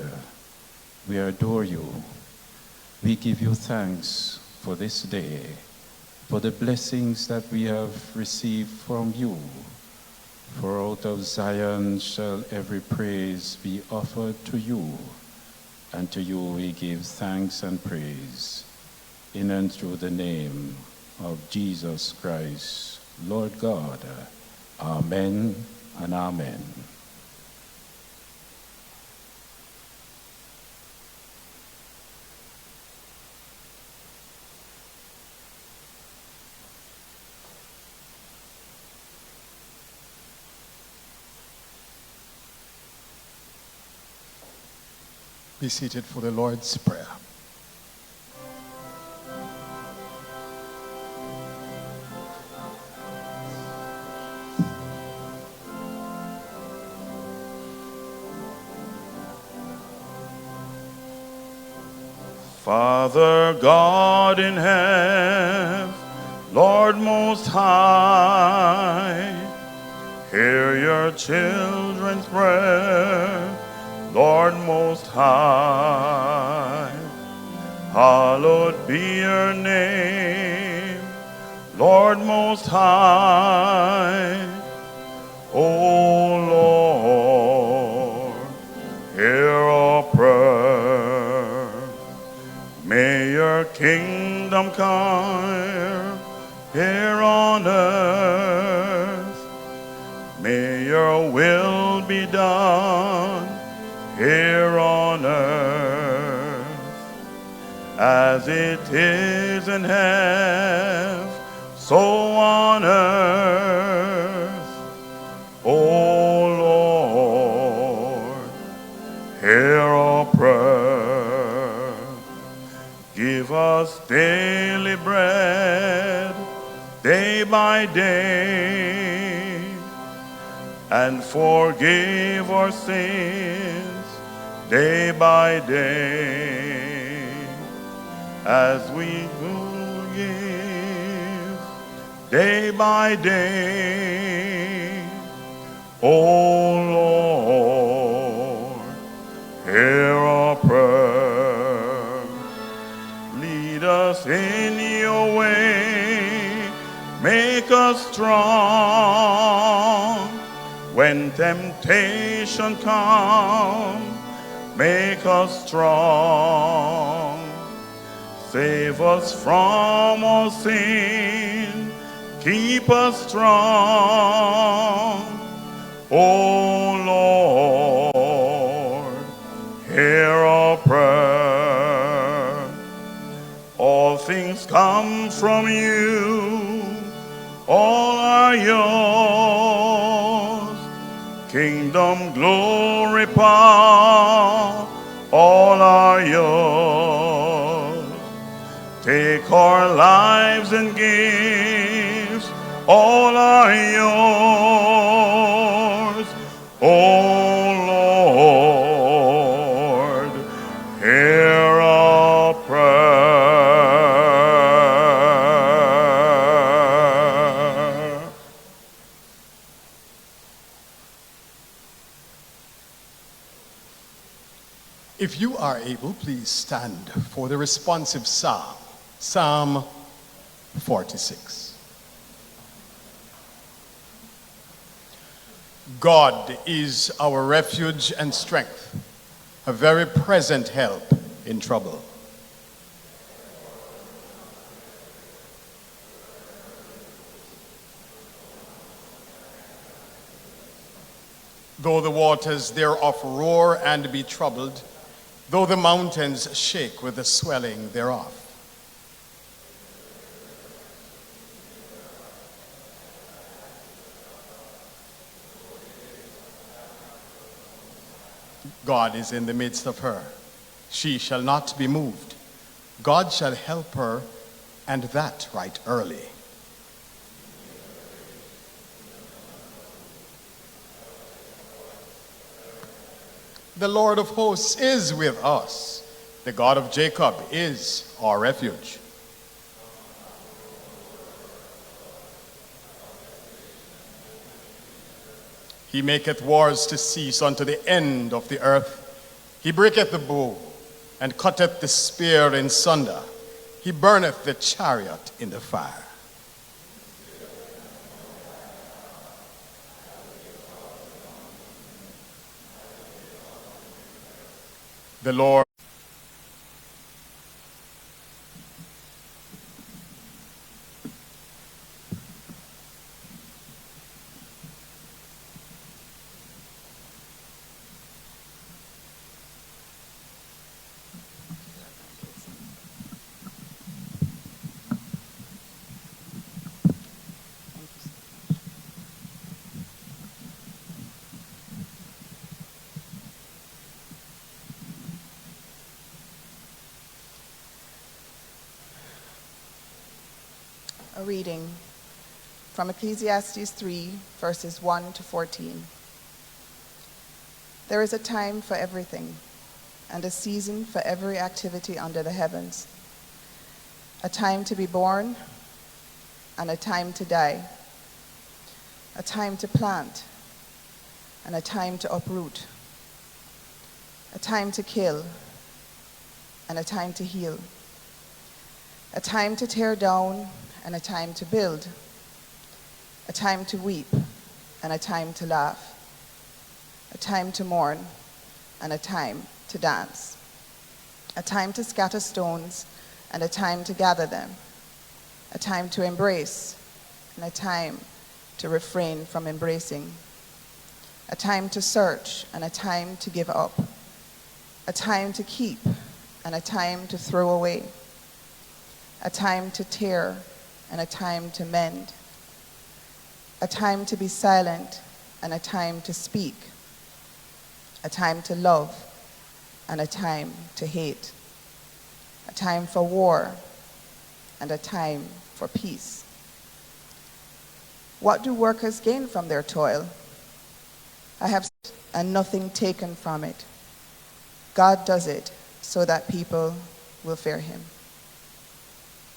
We adore you. We give you thanks for this day, for the blessings that we have received from you. For out of Zion shall every praise be offered to you, and to you we give thanks and praise, in and through the name of Jesus Christ, Lord God. Amen and amen. Be seated for the Lord's Prayer. Father God in heaven, Lord Most High, hear your children's prayer, Lord Most High. Hallowed be your name, Lord Most High. O Lord, hear our prayer. May your kingdom come here on earth. May your will be done here on earth, as it is in heaven, so on earth. O Lord, hear our prayer. Give us daily bread, day by day, and forgive our sins day by day, as we forgive day by day. O Lord, hear our prayer. Lead us in your way, make us strong. When temptation comes, make us strong. Save us from all sin, keep us strong. O Lord, hear our prayer. All things come from you, all are yours. Kingdom, glory, power, all are yours. Take our lives and gifts, all are yours. O Lord, hear our prayer. If you are able, please stand for the responsive psalm, Psalm 46. God is our refuge and strength, a very present help in trouble. Though the waters thereof roar and be troubled, though the mountains shake with the swelling thereof. God is in the midst of her. She shall not be moved. God shall help her, and that right early. The Lord of hosts is with us. The God of Jacob is our refuge. He maketh wars to cease unto the end of the earth. He breaketh the bow, and cutteth the spear in sunder. He burneth the chariot in the fire. The Lord. A reading from Ecclesiastes 3, verses 1 to 14. There is a time for everything, and a season for every activity under the heavens. A time to be born, and a time to die. A time to plant, and a time to uproot. A time to kill, and a time to heal. A time to tear down, and a time to build. A time to weep, and a time to laugh. A time to mourn, and a time to dance. A time to scatter stones, and a time to gather them. A time to embrace, and a time to refrain from embracing. A time to search, and a time to give up. A time to keep, and a time to throw away. A time to tear, and a time to mend. A time to be silent, and a time to speak. A time to love, and a time to hate. A time for war, and a time for peace. What do workers gain from their toil? I have and nothing taken from it. God does it so that people will fear him.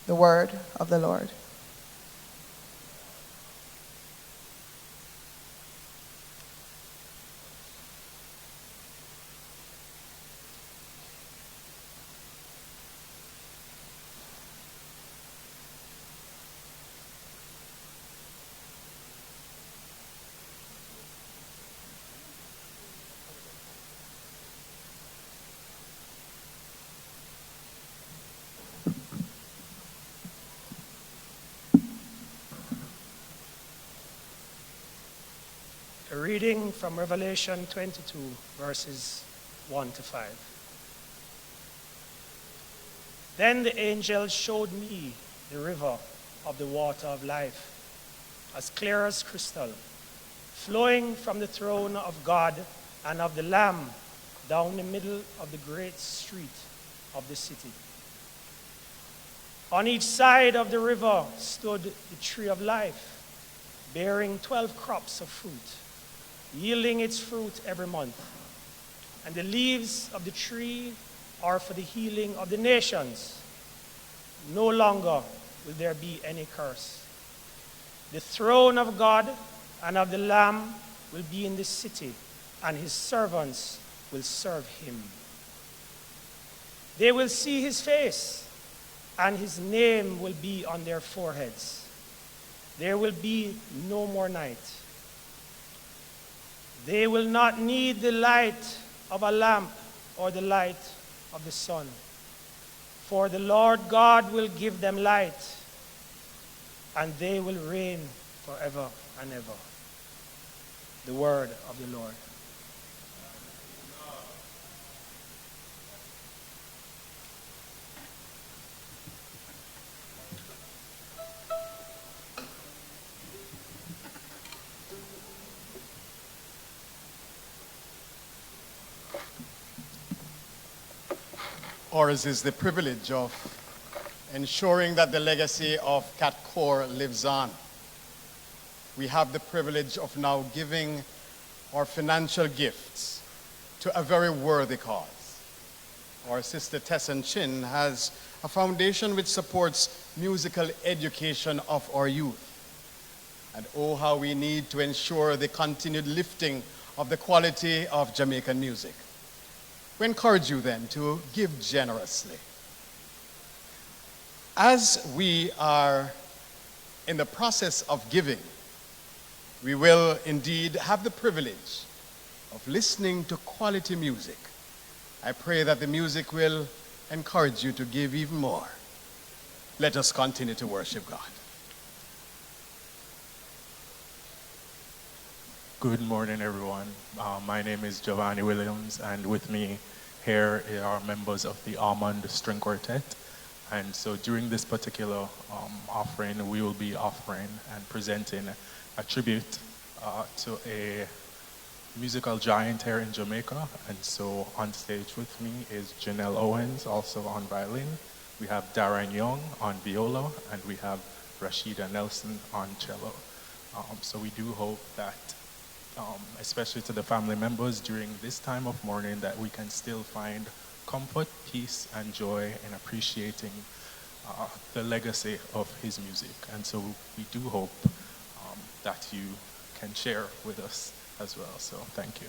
The word of the Lord. A reading from Revelation 22, verses 1 to 5. Then the angel showed me the river of the water of life, as clear as crystal, flowing from the throne of God and of the Lamb down the middle of the great street of the city. On each side of the river stood the tree of life, bearing 12 crops of fruit, yielding its fruit every month. And the leaves of the tree are for the healing of the nations. No longer will there be any curse. The throne of God and of the Lamb will be in the city, and his servants will serve him. They will see his face, and his name will be on their foreheads. There will be no more night. They will not need the light of a lamp or the light of the sun, for the Lord God will give them light, and they will reign forever and ever. The word of the Lord. Ours is the privilege of ensuring that the legacy of Cat Coore lives on. We have the privilege of now giving our financial gifts to a very worthy cause. Our sister Tessan Chin has a foundation which supports musical education of our youth. And oh, how we need to ensure the continued lifting of the quality of Jamaican music. We encourage you then to give generously. As we are in the process of giving, we will indeed have the privilege of listening to quality music. I pray that the music will encourage you to give even more. Let us continue to worship God. Good morning, everyone. My name is Giovanni Williams, and with me here are members of the Almond String Quartet. And so during this particular offering, we will be offering and presenting a tribute to a musical giant here in Jamaica. And so on stage with me is Janelle Owens, also on violin. We have Darren Young on viola, and we have Rashida Nelson on cello. So we do hope that, especially to the family members during this time of mourning, that we can still find comfort, peace, and joy in appreciating the legacy of his music. And so we do hope that you can share with us as well. So thank you.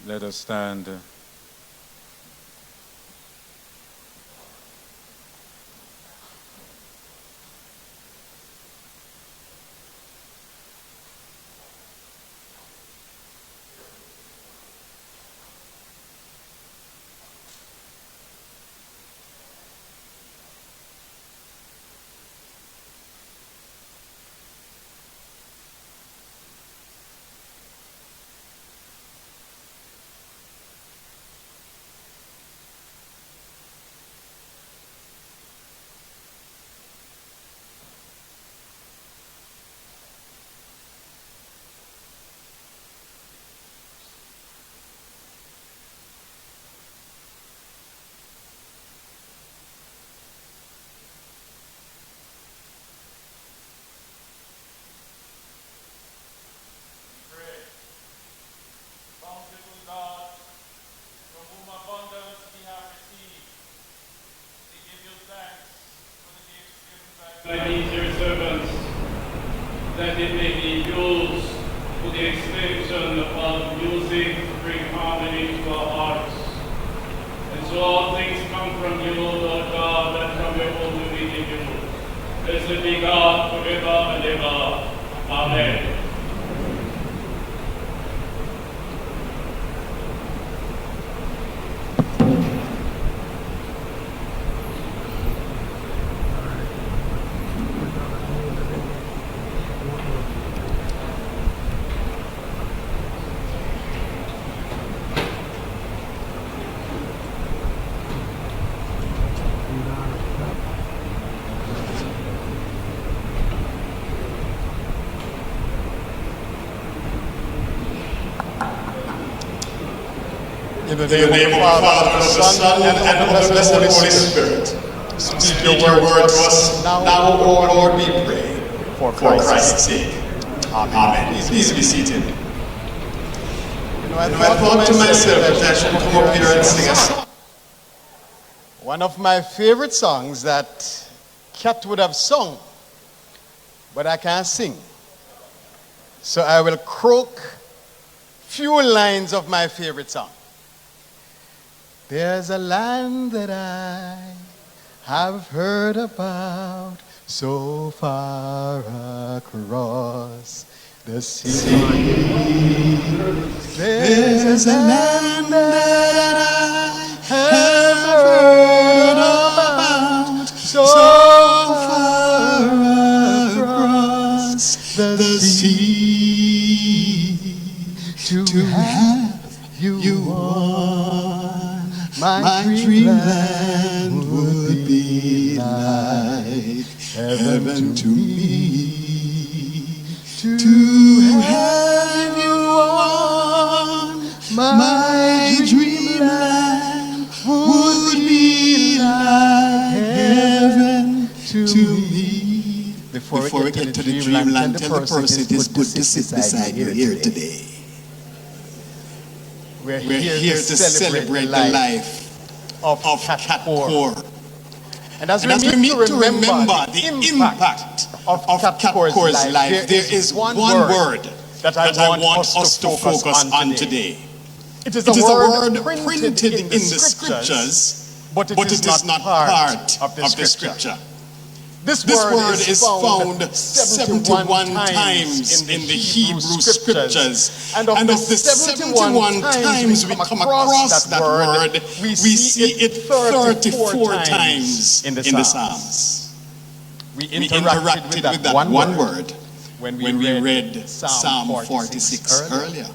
Let us stand. I need your servants, that it may be used to the extension of music to bring harmony to our hearts. And so all things come from you, Lord God, that from your only we give you. Blessed be God forever and ever. Amen. In the name of the Father, and the Son, and of the blessed Holy Spirit. Speak your word to us now, O Lord, we pray, for Christ's sake. Amen. Please be seated. I thought to myself that I should come up here and sing a song. One of my favorite songs that Cat would have sung, but I can't sing. So I will croak few lines of my favorite song. There's a land that I have heard about so far across the sea. There's a land that I have heard about so far across the sea. To have you on my dreamland would be like heaven to me. To have you on my dreamland would be like heaven to me. Before we get to the dreamland, tell the person it is good to sit beside you here today. We're here to celebrate the life of Cat Coore. And as we meet to remember the impact of Cat Coore's life, there is one word that I want us to focus on today. It is a word printed in the scriptures, but it is not part of the scripture. This word is found 71 times in the Hebrew scriptures. And of the 71 times we come across that word, we see it 34 times in the Psalms. We interacted with that one word when we read Psalm 46 earlier.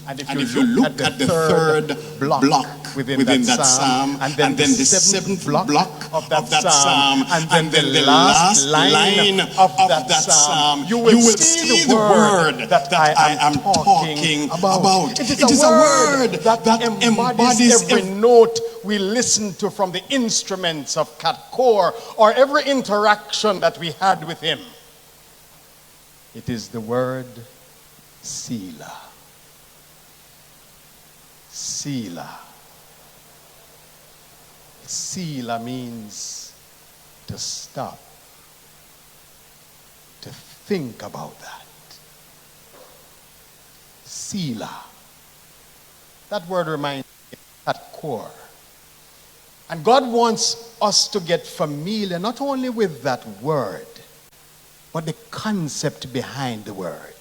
And if you look at the third block within that psalm, and then the seventh block of that psalm, and then the last line of that psalm, you will see the word that I am talking about. It is a word that embodies every note we listen to from the instruments of Cat Coore, or every interaction that we had with him. It is the word Selah. Selah. Selah means to stop, to think about that. Selah. That word reminds me at Coore. And God wants us to get familiar not only with that word, but the concept behind the word.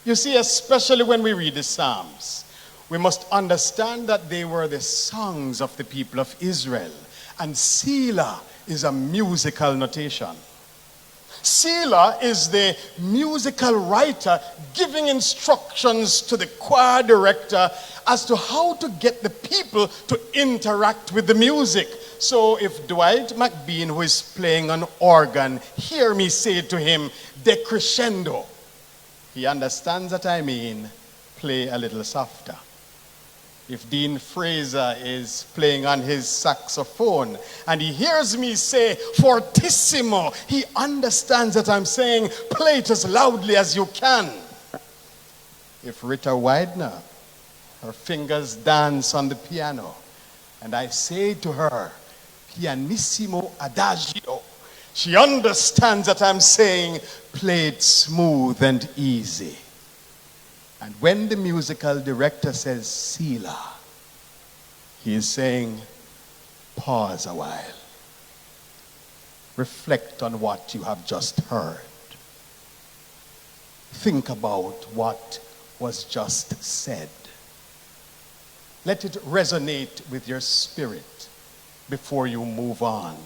You see, especially when we read the Psalms, we must understand that they were the songs of the people of Israel. And Selah is a musical notation. Selah is the musical writer giving instructions to the choir director as to how to get the people to interact with the music. So if Dwight McBean, who is playing an organ, hear me say to him, decrescendo, he understands that I mean play a little softer. If Dean Fraser is playing on his saxophone and he hears me say fortissimo, he understands that I'm saying play it as loudly as you can. If Rita Widener, her fingers dance on the piano, and I say to her, pianissimo adagio, she understands that I'm saying play it smooth and easy. And when the musical director says Selah, he is saying pause a while. Reflect on what you have just heard. Think about what was just said. Let it resonate with your spirit before you move on.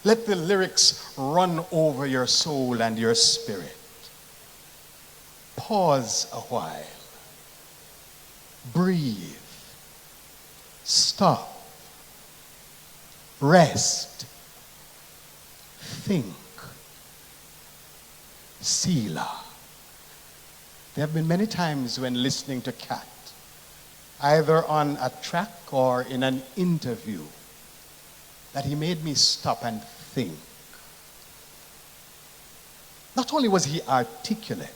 Let the lyrics run over your soul and your spirit. Pause a while. Breathe. Stop. Rest. Think. Selah. There have been many times when listening to Kat, either on a track or in an interview, that he made me stop and think. Not only was he articulate,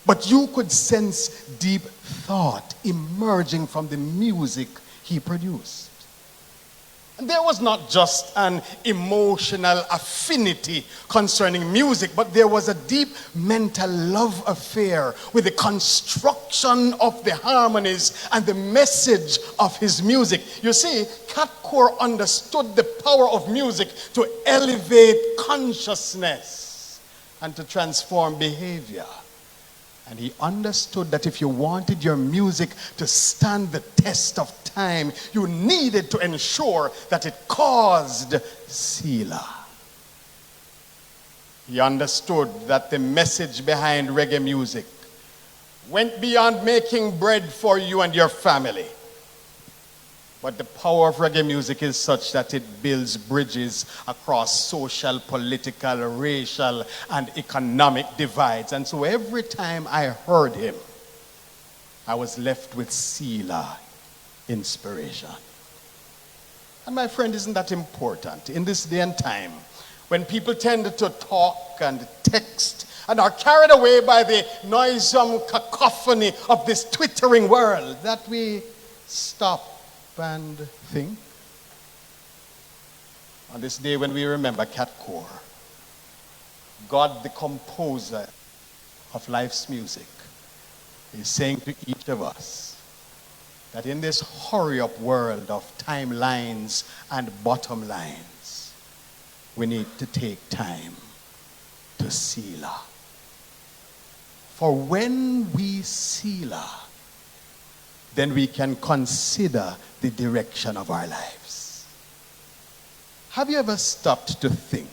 but you could sense deep thought emerging from the music he produced. And there was not just an emotional affinity concerning music, but there was a deep mental love affair with the construction of the harmonies and the message of his music. You see, Kat Coore understood the power of music to elevate consciousness and to transform behavior. And he understood that if you wanted your music to stand the test of time, you needed to ensure that it caused Selah. He understood that the message behind reggae music went beyond making bread for you and your family. But the power of reggae music is such that it builds bridges across social, political, racial, and economic divides. And so every time I heard him, I was left with Selah inspiration. And my friend, isn't that important in this day and time when people tend to talk and text and are carried away by the noisome cacophony of this twittering world, that we stop and think? On this day when we remember Kat Coore, God, the composer of life's music, is saying to each of us that in this hurry-up world of timelines and bottom lines, we need to take time to Selah. For when we Selah, then we can consider the direction of our lives. Have you ever stopped to think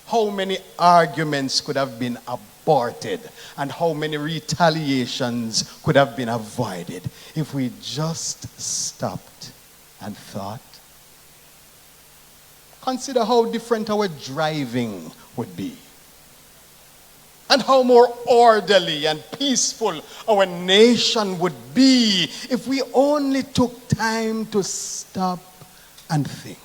how many arguments could have been aborted and how many retaliations could have been avoided if we just stopped and thought? Consider how different our driving would be, and how more orderly and peaceful our nation would be if we only took time to stop and think.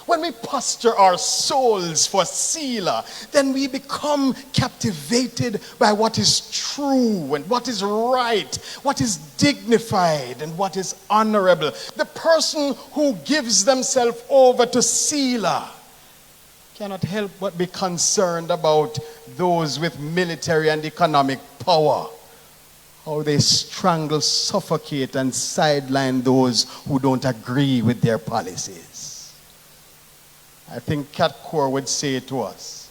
When we posture our souls for Selah, then we become captivated by what is true and what is right, what is dignified and what is honorable. The person who gives themselves over to Selah cannot help but be concerned about those with military and economic power. how they strangle, suffocate, and sideline those who don't agree with their policies. I think Cat Coore would say to us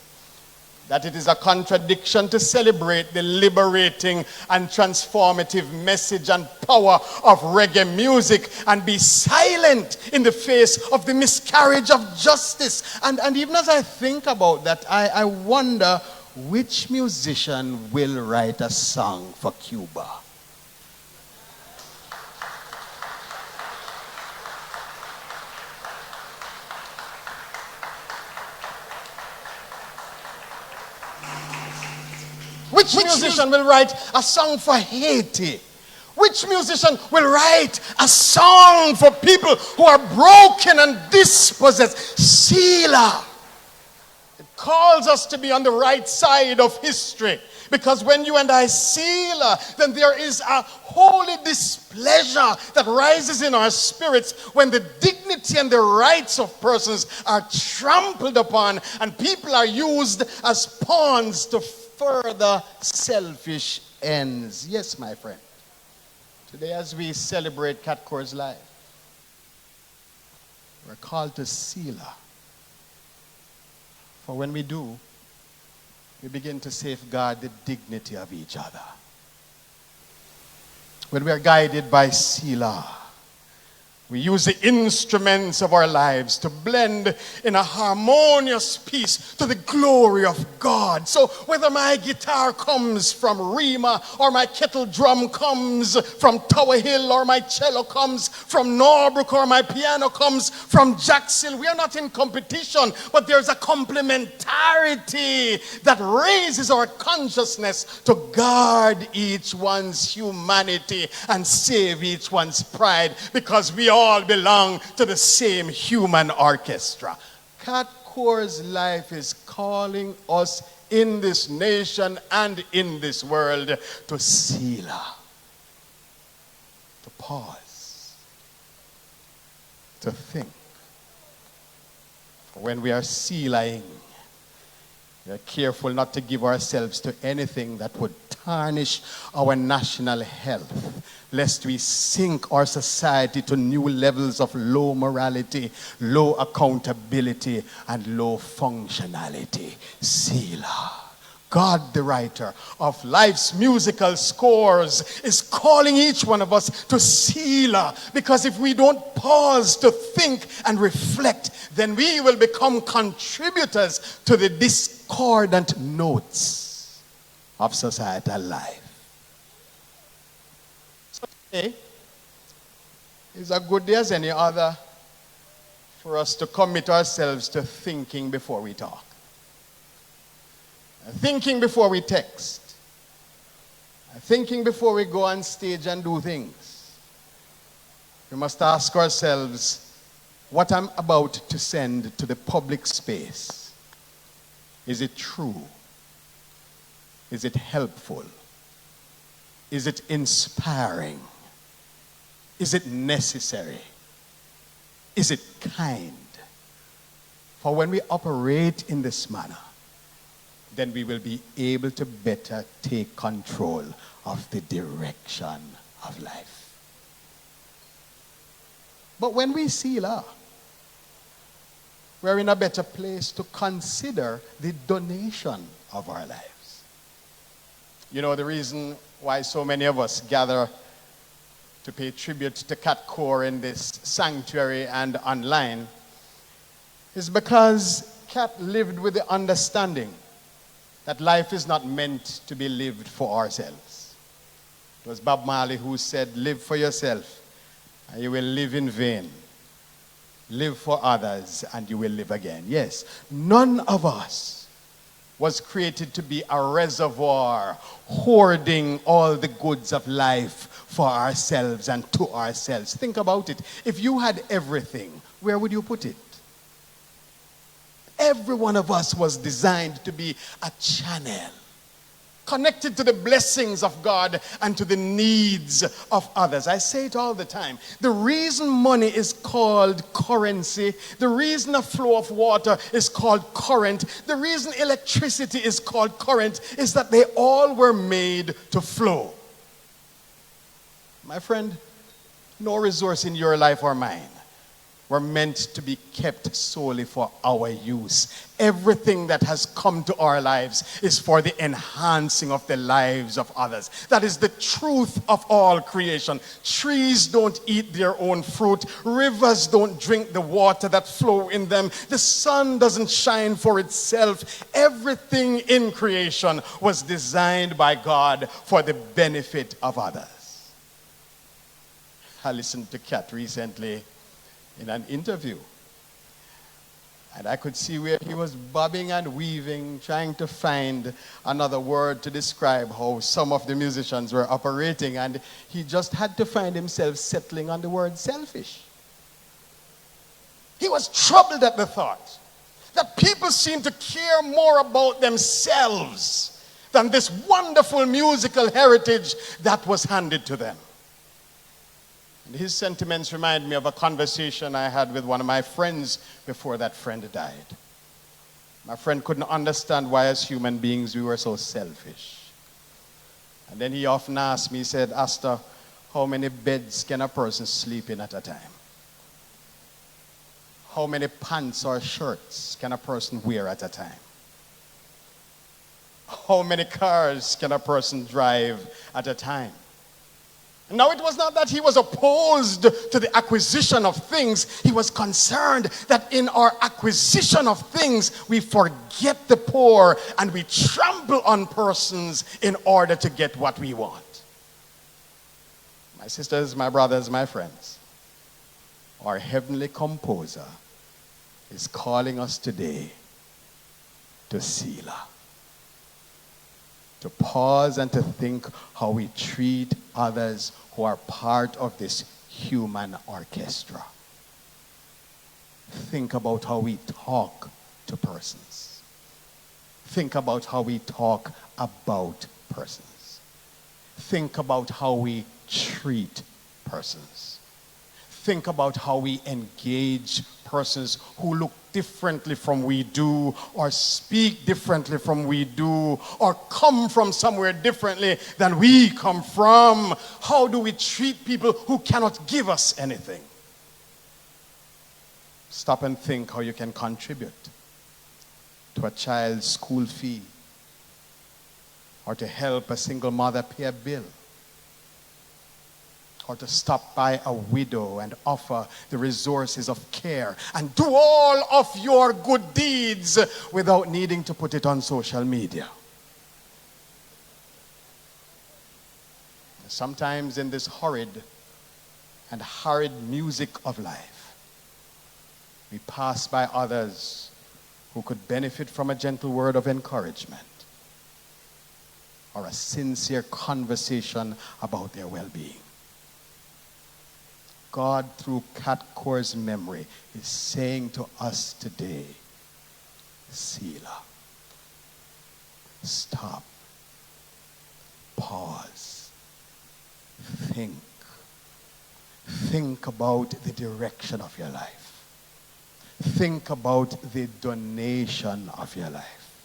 that it is a contradiction to celebrate the liberating and transformative message and power of reggae music and be silent in the face of the miscarriage of justice. And even as I think about that, I wonder which musician will write a song for Cuba? Which musician will write a song for Haiti? Which musician will write a song for people who are broken and dispossessed? Selah. It calls us to be on the right side of history. Because when you and I Selah, then there is a holy displeasure that rises in our spirits when the dignity and the rights of persons are trampled upon and people are used as pawns to further selfish ends. Yes, my friend. Today, as we celebrate Cat Coore's life, we're called to Selah. For when we do, we begin to safeguard the dignity of each other. When we are guided by Selah, we use the instruments of our lives to blend in a harmonious piece to the glory of God. So whether my guitar comes from Rima, or my kettle drum comes from Tower Hill, or my cello comes from Norbrook, or my piano comes from Jacksonville, we are not in competition, but there's a complementarity that raises our consciousness to guard each one's humanity and save each one's pride, because we all belong to the same human orchestra. Cat Coore's life is calling us in this nation and in this world to Selah, to pause, to think. For when we are Selahing, we are careful not to give ourselves to anything that would tarnish our national health, lest we sink our society to new levels of low morality, low accountability, and low functionality. Selah. God, the writer of life's musical scores, is calling each one of us to Selah, because if we don't pause to think and reflect, then we will become contributors to the discordant notes of societal life. So today is a good day as any other for us to commit ourselves to thinking before we talk. Thinking before we text. Thinking before we go on stage and do things. We must ask ourselves, what I'm about to send to the public space, is it true? Is it helpful? Is it inspiring? Is it necessary? Is it kind? For when we operate in this manner, then we will be able to better take control of the direction of life. But when we Selah, we're in a better place to consider the donation of our lives. You know, the reason why so many of us gather to pay tribute to Cat Coore in this sanctuary and online is because Cat lived with the understanding that life is not meant to be lived for ourselves. It was Bob Marley who said, live for yourself and you will live in vain. Live for others and you will live again. Yes, none of us was created to be a reservoir hoarding all the goods of life for ourselves and to ourselves. Think about it. If you had everything, where would you put it? Every one of us was designed to be a channel, connected to the blessings of God and to the needs of others. I say it all the time. The reason money is called currency, the reason a flow of water is called current, the reason electricity is called current is that they all were made to flow. My friend, no resource in your life or mine were meant to be kept solely for our use. Everything that has come to our lives is for the enhancing of the lives of others. That is the truth of all creation. Trees don't eat their own fruit. Rivers don't drink the water that flow in them. The sun doesn't shine for itself. Everything in creation was designed by God for the benefit of others. I listened to Kat recently in an interview, and I could see where he was bobbing and weaving, trying to find another word to describe how some of the musicians were operating, and he just had to find himself settling on the word selfish. He was troubled at the thought that people seem to care more about themselves than this wonderful musical heritage that was handed to them. And his sentiments remind me of a conversation I had with one of my friends before that friend died. My friend couldn't understand why as human beings we were so selfish. And then he often asked me, he said, Asta, how many beds can a person sleep in at a time? How many pants or shirts can a person wear at a time? How many cars can a person drive at a time? Now, it was not that he was opposed to the acquisition of things. He was concerned that in our acquisition of things, we forget the poor and we trample on persons in order to get what we want. My sisters, my brothers, my friends, our heavenly composer is calling us today to Selah. To pause and to think how we treat others who are part of this human orchestra. Think about how we talk to persons. Think about how we talk about persons. Think about how we treat persons. Think about how we engage persons who look differently from we do, or speak differently from we do, or come from somewhere differently than we come from. How do we treat people who cannot give us anything? Stop and think how you can contribute to a child's school fee, or to help a single mother pay a bill, or to stop by a widow and offer the resources of care, and do all of your good deeds without needing to put it on social media. Sometimes in this horrid and hurried music of life, we pass by others who could benefit from a gentle word of encouragement or a sincere conversation about their well-being. God, through Kat Coore's memory, is saying to us today, Selah. Stop. Pause. Think. Think about the direction of your life. Think about the donation of your life.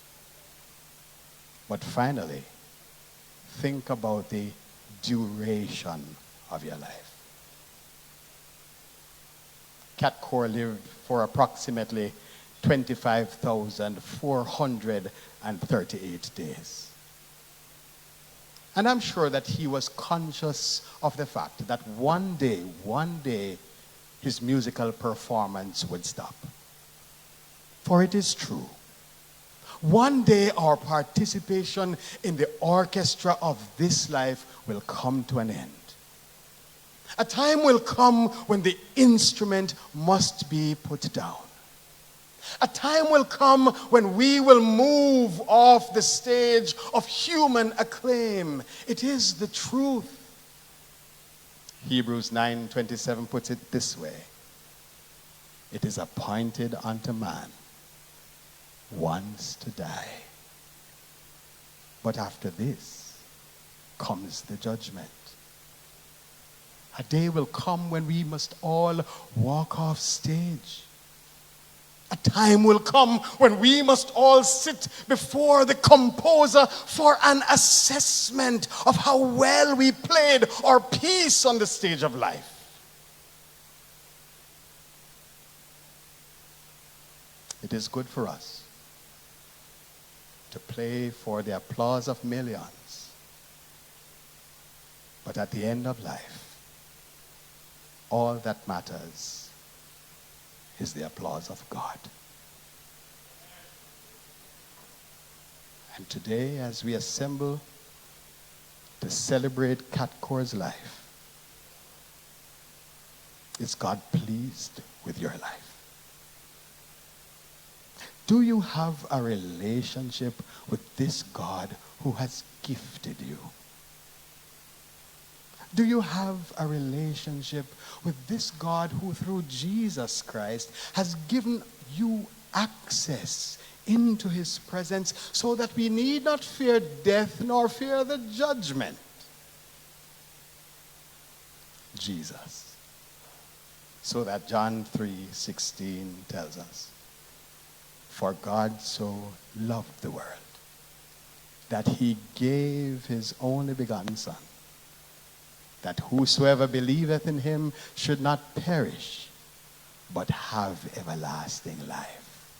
But finally, think about the duration of your life. Kat Coore lived for approximately 25,438 days. And I'm sure that he was conscious of the fact that one day, his musical performance would stop. For it is true. One day our participation in the orchestra of this life will come to an end. A time will come when the instrument must be put down. A time will come when we will move off the stage of human acclaim. It is the truth. Hebrews 9:27 puts it this way. It is appointed unto man once to die. But after this comes the judgment. A day will come when we must all walk off stage. A time will come when we must all sit before the composer for an assessment of how well we played our piece on the stage of life. It is good for us to play for the applause of millions. But at the end of life, all that matters is the applause of God. And today, as we assemble to celebrate Cat Coore's life, is God pleased with your life? Do you have a relationship with this God who has gifted you? Do you have a relationship with this God who through Jesus Christ has given you access into his presence so that we need not fear death nor fear the judgment? Jesus. So that John 3:16 tells us, for God so loved the world that he gave his only begotten Son, that whosoever believeth in him should not perish, but have everlasting life.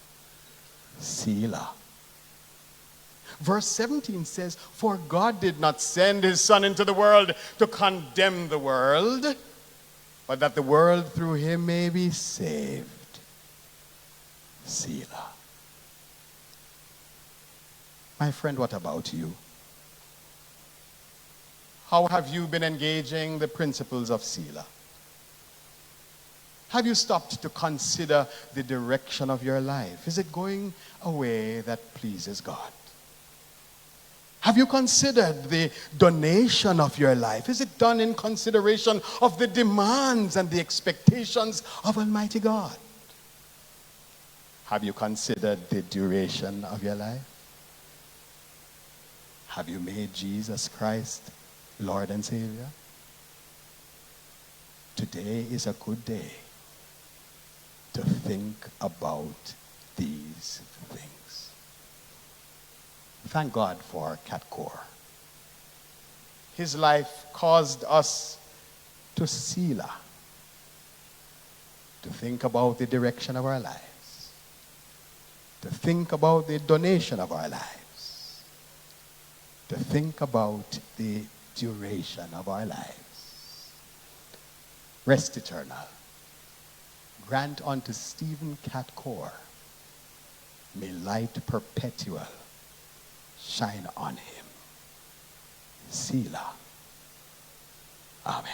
Selah. Verse 17 says, for God did not send his Son into the world to condemn the world, but that the world through him may be saved. Selah. My friend, what about you? How have you been engaging the principles of Selah? Have you stopped to consider the direction of your life? Is it going a way that pleases God? Have you considered the donation of your life? Is it done in consideration of the demands and the expectations of Almighty God? Have you considered the duration of your life? Have you made Jesus Christ Lord and Savior? Today is a good day to think about these things. Thank God for Cat Coore. His life caused us to Selah, to think about the direction of our lives, to think about the donation of our lives, to think about the duration of our lives. Rest eternal. Grant unto Stephen Cat Coore, may light perpetual shine on him. Selah. Amen.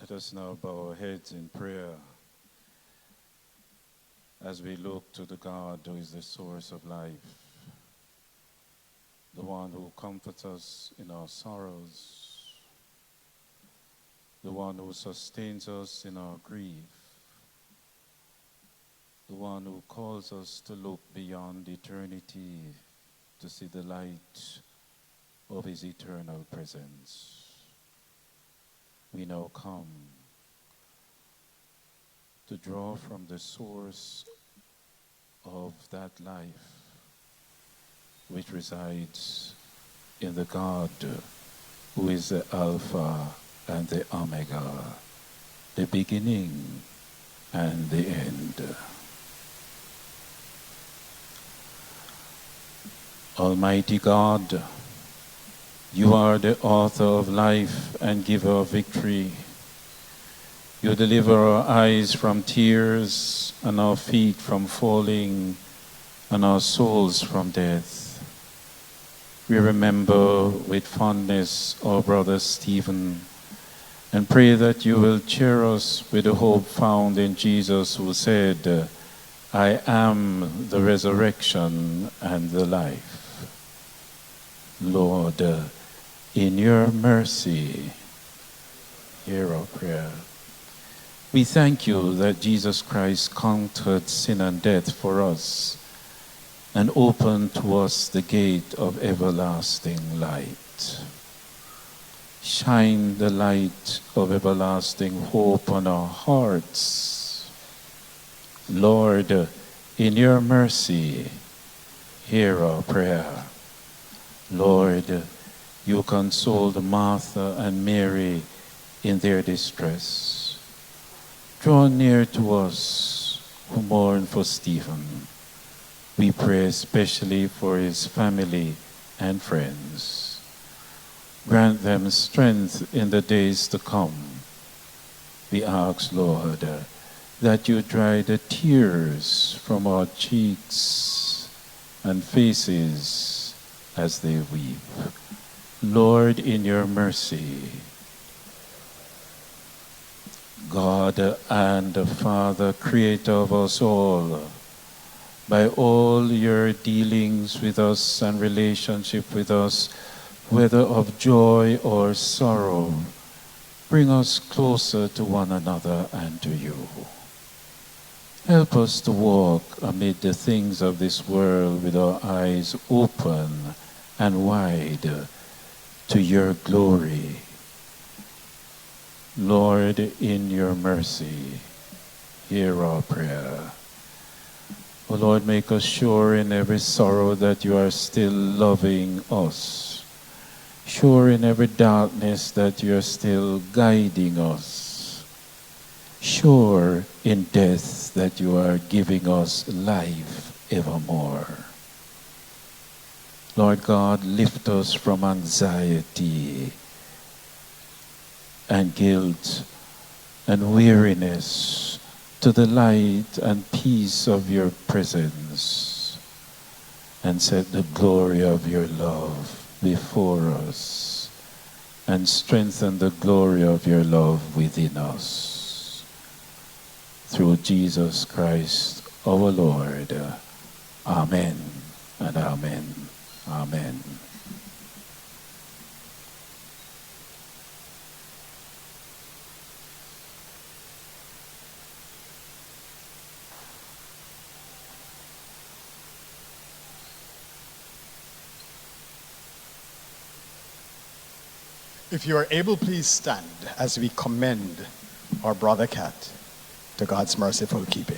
Let us now bow our heads in prayer as we look to the God who is the source of life, the one who comforts us in our sorrows, the one who sustains us in our grief, the one who calls us to look beyond eternity to see the light of his eternal presence. We now come to draw from the source of that life which resides in the God who is the Alpha and the Omega, the beginning and the end. Almighty God, you are the author of life and giver of victory. You deliver our eyes from tears and our feet from falling and our souls from death. We remember with fondness our brother Stephen and pray that you will cheer us with the hope found in Jesus, who said, I am the resurrection and the life. Lord, in your mercy, hear our prayer. We thank you that Jesus Christ conquered sin and death for us and opened to us the gate of everlasting light. Shine the light of everlasting hope on our hearts. Lord, in your mercy, hear our prayer. Lord, you consoled Martha and Mary in their distress. Draw near to us who mourn for Stephen. We pray especially for his family and friends. Grant them strength in the days to come. We ask, Lord, that you dry the tears from our cheeks and faces as they weep. Lord, in your mercy, God and Father, creator of us all, by all your dealings with us and relationship with us, whether of joy or sorrow, bring us closer to one another and to you. Help us to walk amid the things of this world with our eyes open and wide to your glory. Lord, in your mercy, hear our prayer. O Lord, make us sure in every sorrow that you are still loving us. Sure in every darkness that you are still guiding us. Sure in death that you are giving us life evermore. Lord God, lift us from anxiety and guilt and weariness to the light and peace of your presence, and set the glory of your love before us, and strengthen the glory of your love within us. Through Jesus Christ our Lord. Amen and amen. Amen. If you are able, please stand as we commend our brother Cat to God's merciful keeping.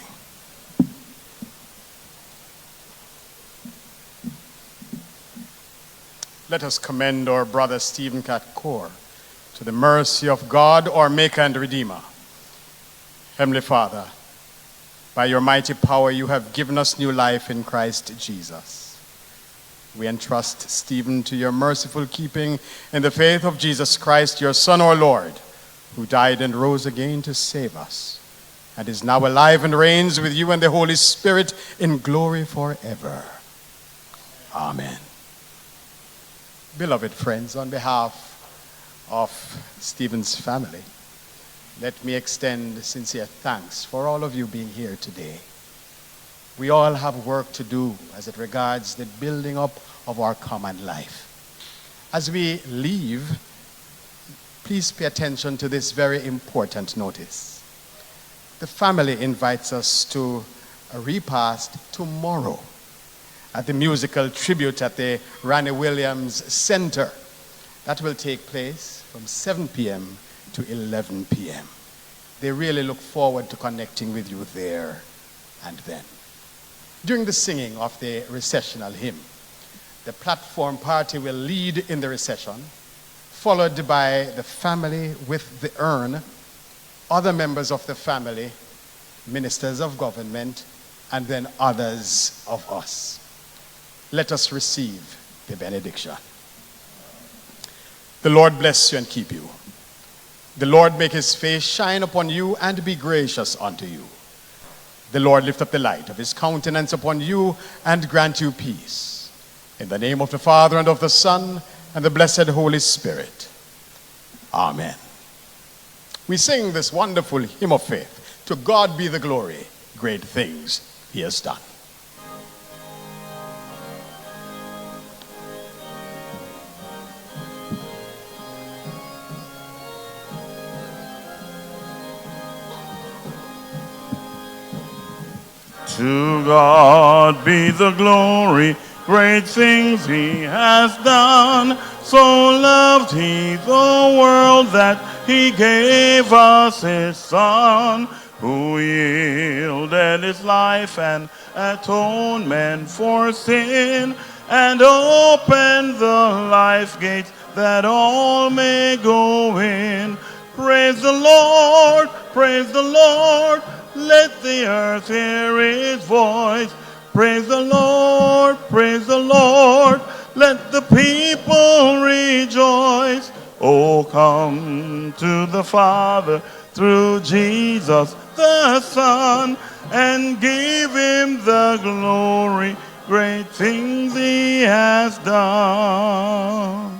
Let us commend our brother Stephen Cat Coore to the mercy of God, our Maker and Redeemer. Heavenly Father, by your mighty power you have given us new life in Christ Jesus. We entrust Stephen to your merciful keeping in the faith of Jesus Christ, your Son, our Lord, who died and rose again to save us, and is now alive and reigns with you and the Holy Spirit in glory forever. Amen. Beloved friends, on behalf of Stephen's family, let me extend sincere thanks for all of you being here today. We all have work to do as it regards the building up of our common life. As we leave, please pay attention to this very important notice. The family invites us to a repast tomorrow at the musical tribute at the Ranny Williams Center. That will take place from 7 p.m. to 11 p.m. They really look forward to connecting with you there and then. During the singing of the recessional hymn, the platform party will lead in the recession, followed by the family with the urn, other members of the family, ministers of government, and then others of us. Let us receive the benediction. The Lord bless you and keep you. The Lord make his face shine upon you and be gracious unto you. The Lord lift up the light of his countenance upon you and grant you peace. In the name of the Father and of the Son and the blessed Holy Spirit. Amen. We sing this wonderful hymn of faith. To God be the glory, great things he has done. To God be the glory, great things he has done. So loved he the world that he gave us his Son, who yielded his life and atonement for sin, and opened the life gate that all may go in. Praise the Lord, praise the Lord. Let the earth hear his voice. Praise the Lord, praise the Lord. Let the people rejoice. Oh, come to the Father through Jesus the Son, and give him the glory, great things he has done.